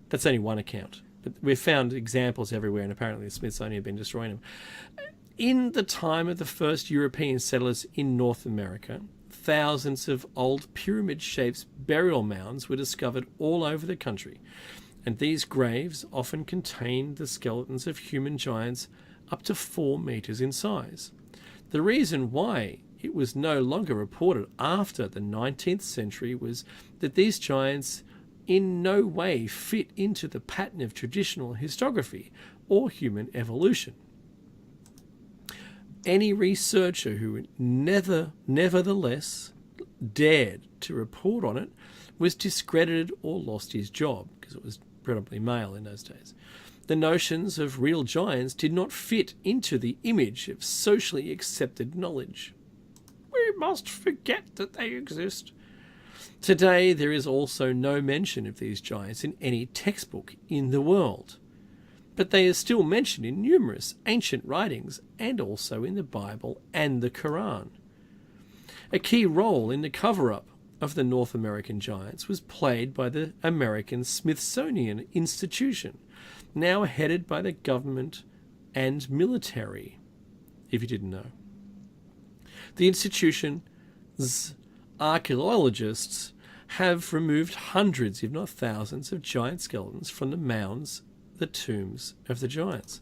[SPEAKER 2] That's only one account. But we've found examples everywhere, and apparently the Smithsonian have been destroying them. In the time of the first European settlers in North America, thousands of old pyramid-shaped burial mounds were discovered all over the country, and these graves often contained the skeletons of human giants up to 4 meters in size. The reason why it was no longer reported after the 19th century was that these giants in no way fit into the pattern of traditional historiography or human evolution. Any researcher who nevertheless dared to report on it was discredited or lost his job, because it was predominantly male in those days. The notions of real giants did not fit into the image of socially accepted knowledge. We must forget that they exist. Today, there is also no mention of these giants in any textbook in the world, but they are still mentioned in numerous ancient writings and also in the Bible and the Quran. A key role in the cover-up of the North American giants was played by the American Smithsonian Institution, now headed by the government and military, if you didn't know. The institution's archaeologists have removed hundreds, if not thousands, of giant skeletons from the mounds, the tombs of the giants.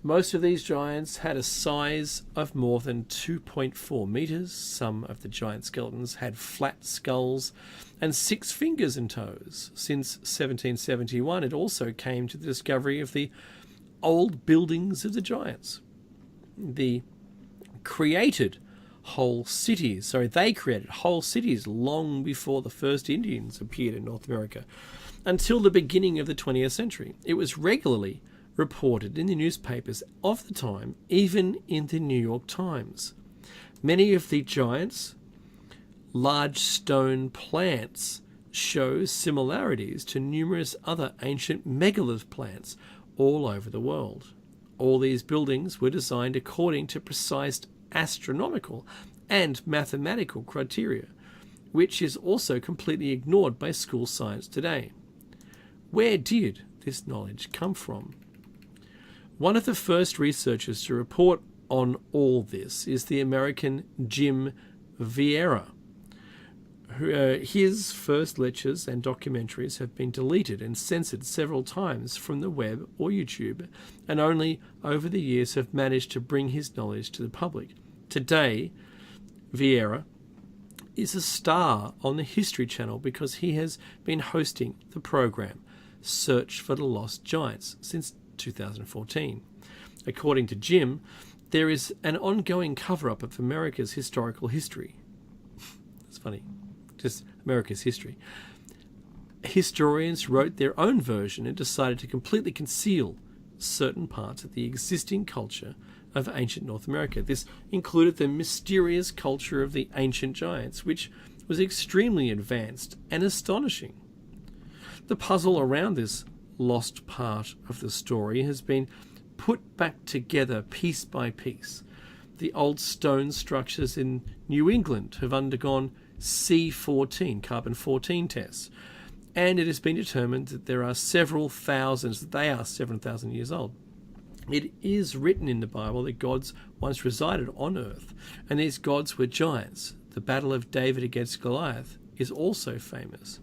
[SPEAKER 2] Most of these giants had a size of more than 2.4 meters. Some of the giant skeletons had flat skulls and 6 fingers and toes. Since 1771, it also came to the discovery of the old buildings of the giants. They created whole cities long before the first Indians appeared in North America. Until the beginning of the 20th century, it was regularly reported in the newspapers of the time, even in the New York Times. Many of the giants' large stone plants show similarities to numerous other ancient megalith plants all over the world. All these buildings were designed according to precise astronomical and mathematical criteria, which is also completely ignored by school science today. Where did this knowledge come from? One of the first researchers to report on all this is the American Jim Vieira. His first lectures and documentaries have been deleted and censored several times from the web or YouTube, and only over the years have managed to bring his knowledge to the public. Today, Vieira is a star on the History Channel because he has been hosting the program Search for the Lost Giants since 2014. According to Jim, there is an ongoing cover-up of America's historical history. It's funny, just America's history. Historians wrote their own version and decided to completely conceal certain parts of the existing culture of ancient North America. This included the mysterious culture of the ancient giants, which was extremely advanced and astonishing. The puzzle around this lost part of the story has been put back together piece by piece. The old stone structures in New England have undergone C14, carbon-14 tests, and it has been determined that they are 7,000 years old. It is written in the Bible that gods once resided on earth, and these gods were giants. The battle of David against Goliath is also famous.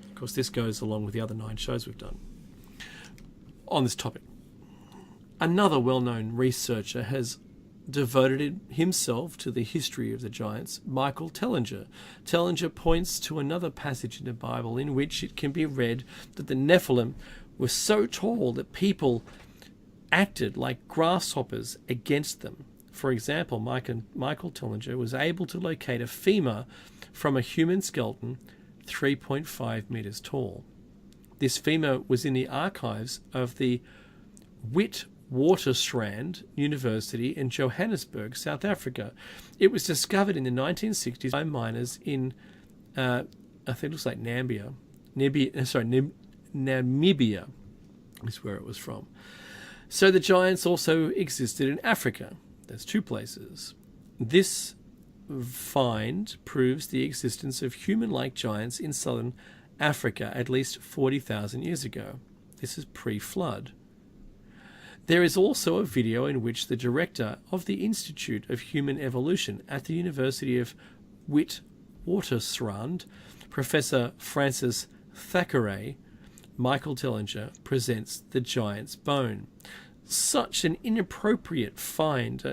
[SPEAKER 2] Of course, this goes along with the other 9 shows we've done on this topic. Another well-known researcher has devoted himself to the history of the giants, Michael Tellinger. Tellinger points to another passage in the Bible in which it can be read that the Nephilim were so tall that people acted like grasshoppers against them. For example, Michael Tellinger was able to locate a femur from a human skeleton 3.5 meters tall. This femur was in the archives of the Witwatersrand University in Johannesburg, South Africa. It was discovered in the 1960s by miners in, I think it looks like Namibia is where it was from. So the giants also existed in Africa. There's two places. This find proves the existence of human-like giants in southern Africa at least 40,000 years ago. This is pre-flood. There is also a video in which the director of the Institute of Human Evolution at the University of Witwatersrand, Professor Francis Thackeray, Michael Tellinger, presents the giant's bone. Such inappropriate finds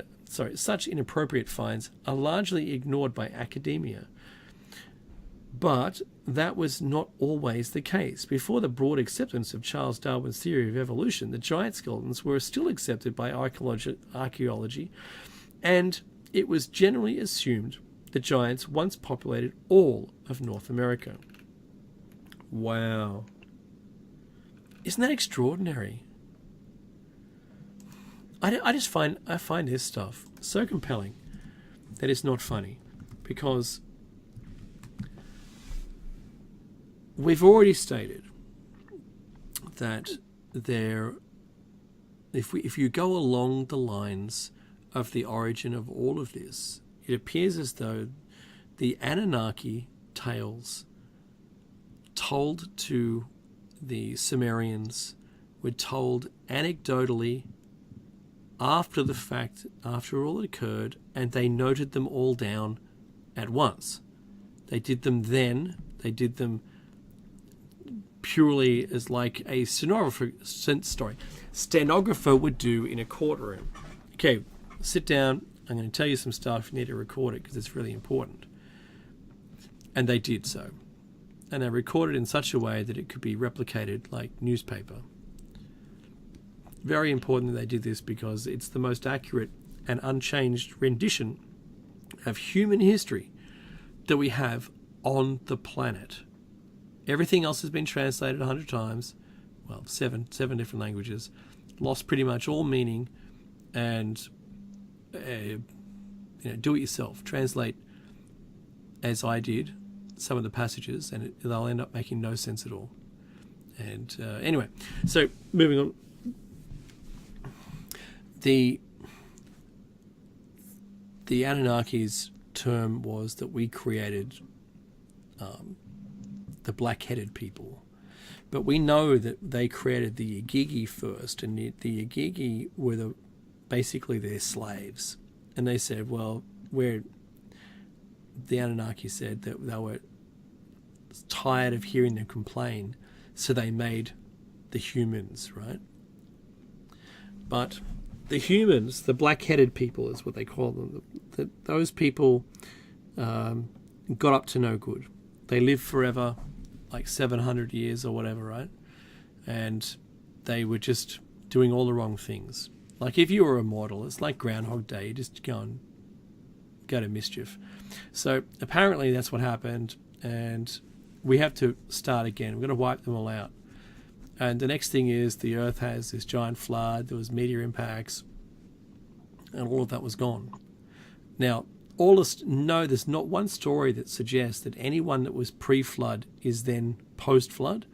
[SPEAKER 2] are largely ignored by academia. But that was not always the case. Before the broad acceptance of Charles Darwin's theory of evolution, the giant skeletons were still accepted by archaeology, and it was generally assumed the giants once populated all of North America. Wow. Isn't that extraordinary? I find this stuff so compelling that it's not funny, because we've already stated that if you go along the lines of the origin of all of this, it appears as though the Anunnaki tales told to the Sumerians were told anecdotally after the fact, after all had occurred, and they noted them all down at once. They did them then. They did them purely as like a stenographer would do in a courtroom. Okay, sit down. I'm going to tell you some stuff. You need to record it because it's really important. And they did so. And they recorded in such a way that it could be replicated like newspaper. Very important that they did this because it's the most accurate and unchanged rendition of human history that we have on the planet. Everything else has been translated 100 times, well, seven different languages, lost pretty much all meaning, and do it yourself. Translate as I did some of the passages, and they'll end up making no sense at all. And anyway, so moving on. The Anunnaki's term was that we created the black-headed people. But we know that they created the Igigi first, and the Igigi were basically their slaves. And they said, well, the Anunnaki said that they were tired of hearing them complain, so they made the humans, right? But the humans, the black-headed people is what they call them, those people got up to no good. They lived forever, like 700 years or whatever, right? And they were just doing all the wrong things. Like if you were immortal, it's like Groundhog Day, you just go to mischief. So apparently that's what happened, and we have to start again. We're going to wipe them all out. And the next thing is the Earth has this giant flood, there was meteor impacts, and all of that was gone. Now, there's not one story that suggests that anyone that was pre-flood is then post-flood,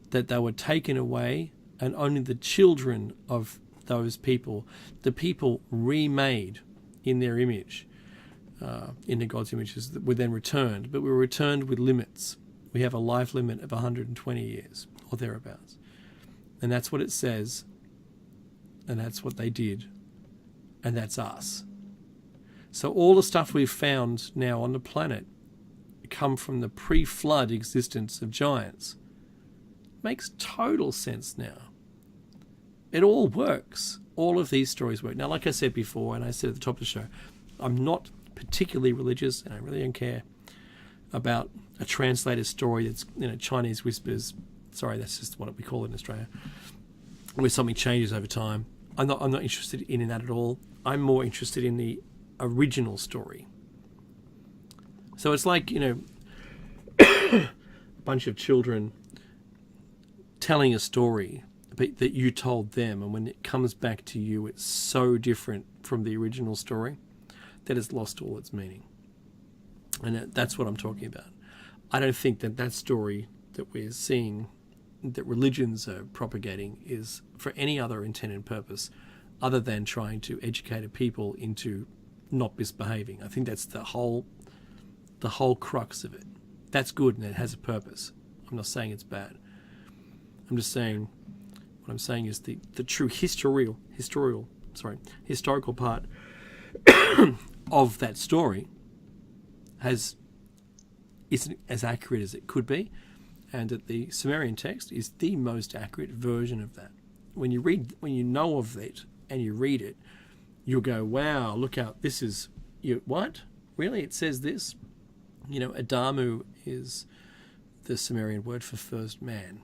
[SPEAKER 2] that they were taken away, and only the children of those people, the people remade in their image, in the God's images, that were then returned. But we were returned with limits. We have a life limit of 120 years, or thereabouts. And that's what it says, and that's what they did, and that's us. So all the stuff we've found now on the planet come from the pre-flood existence of giants. Makes total sense now. It all works. All of these stories work. Now, like I said before, and I said at the top of the show, I'm not particularly religious, and I really don't care about a translated story that's, Chinese whispers. Sorry, that's just what we call it in Australia, where something changes over time. I'm not interested in that at all. I'm more interested in the original story. So it's like, a bunch of children telling a story that you told them, and when it comes back to you, it's so different from the original story that it's lost all its meaning. And that's what I'm talking about. I don't think that story that we're seeing, that religions are propagating, is for any other intended purpose other than trying to educate a people into not misbehaving. I think that's the whole crux of it. That's good and it has a purpose. I'm not saying it's bad. I'm just saying, what I'm saying is the true historical part of that story isn't as accurate as it could be, and that the Sumerian text is the most accurate version of that. When you know of it and you read it, you'll go, wow, look out, this is, what? Really? It says this? Adamu is the Sumerian word for first man.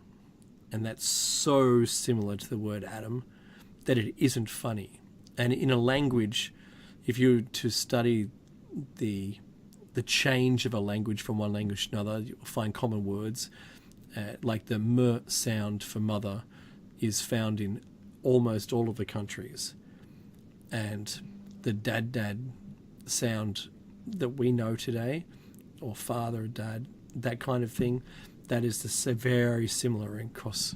[SPEAKER 2] And that's so similar to the word Adam that it isn't funny. And in a language, if you were to study the change of a language from one language to another, you'll find common words. Like the m sound for mother is found in almost all of the countries. And the dad sound that we know today, or father, dad, that kind of thing, that is very similar across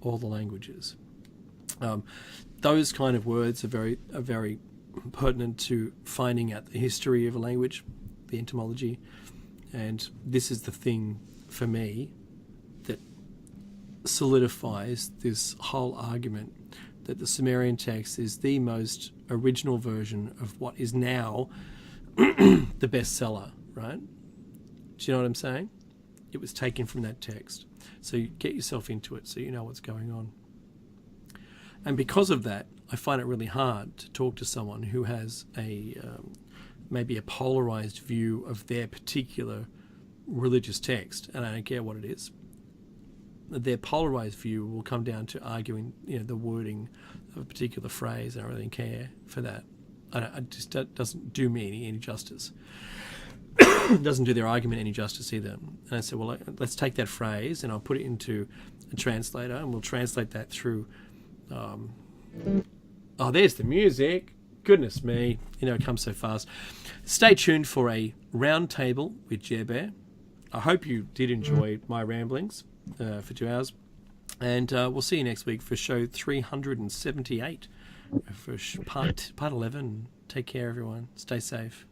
[SPEAKER 2] all the languages. Those kind of words are very pertinent to finding out the history of a language, the etymology, and this is the thing for me that solidifies this whole argument that the Sumerian text is the most original version of what is now the bestseller, right? Do you know what I'm saying? It was taken from that text. So you get yourself into it so you know what's going on. And because of that, I find it really hard to talk to someone who has maybe a polarized view of their particular religious text, and I don't care what it is. Their polarized view will come down to arguing, the wording of a particular phrase, and I don't really care for that. It doesn't do me any justice. It doesn't do their argument any justice either. And I said, well, let's take that phrase and I'll put it into a translator and we'll translate that through. There's the music. Goodness me. It comes so fast. Stay tuned for a round table with Jer Bear. I hope you did enjoy my ramblings for 2 hours. And we'll see you next week for show 378 for part 11. Take care, everyone. Stay safe.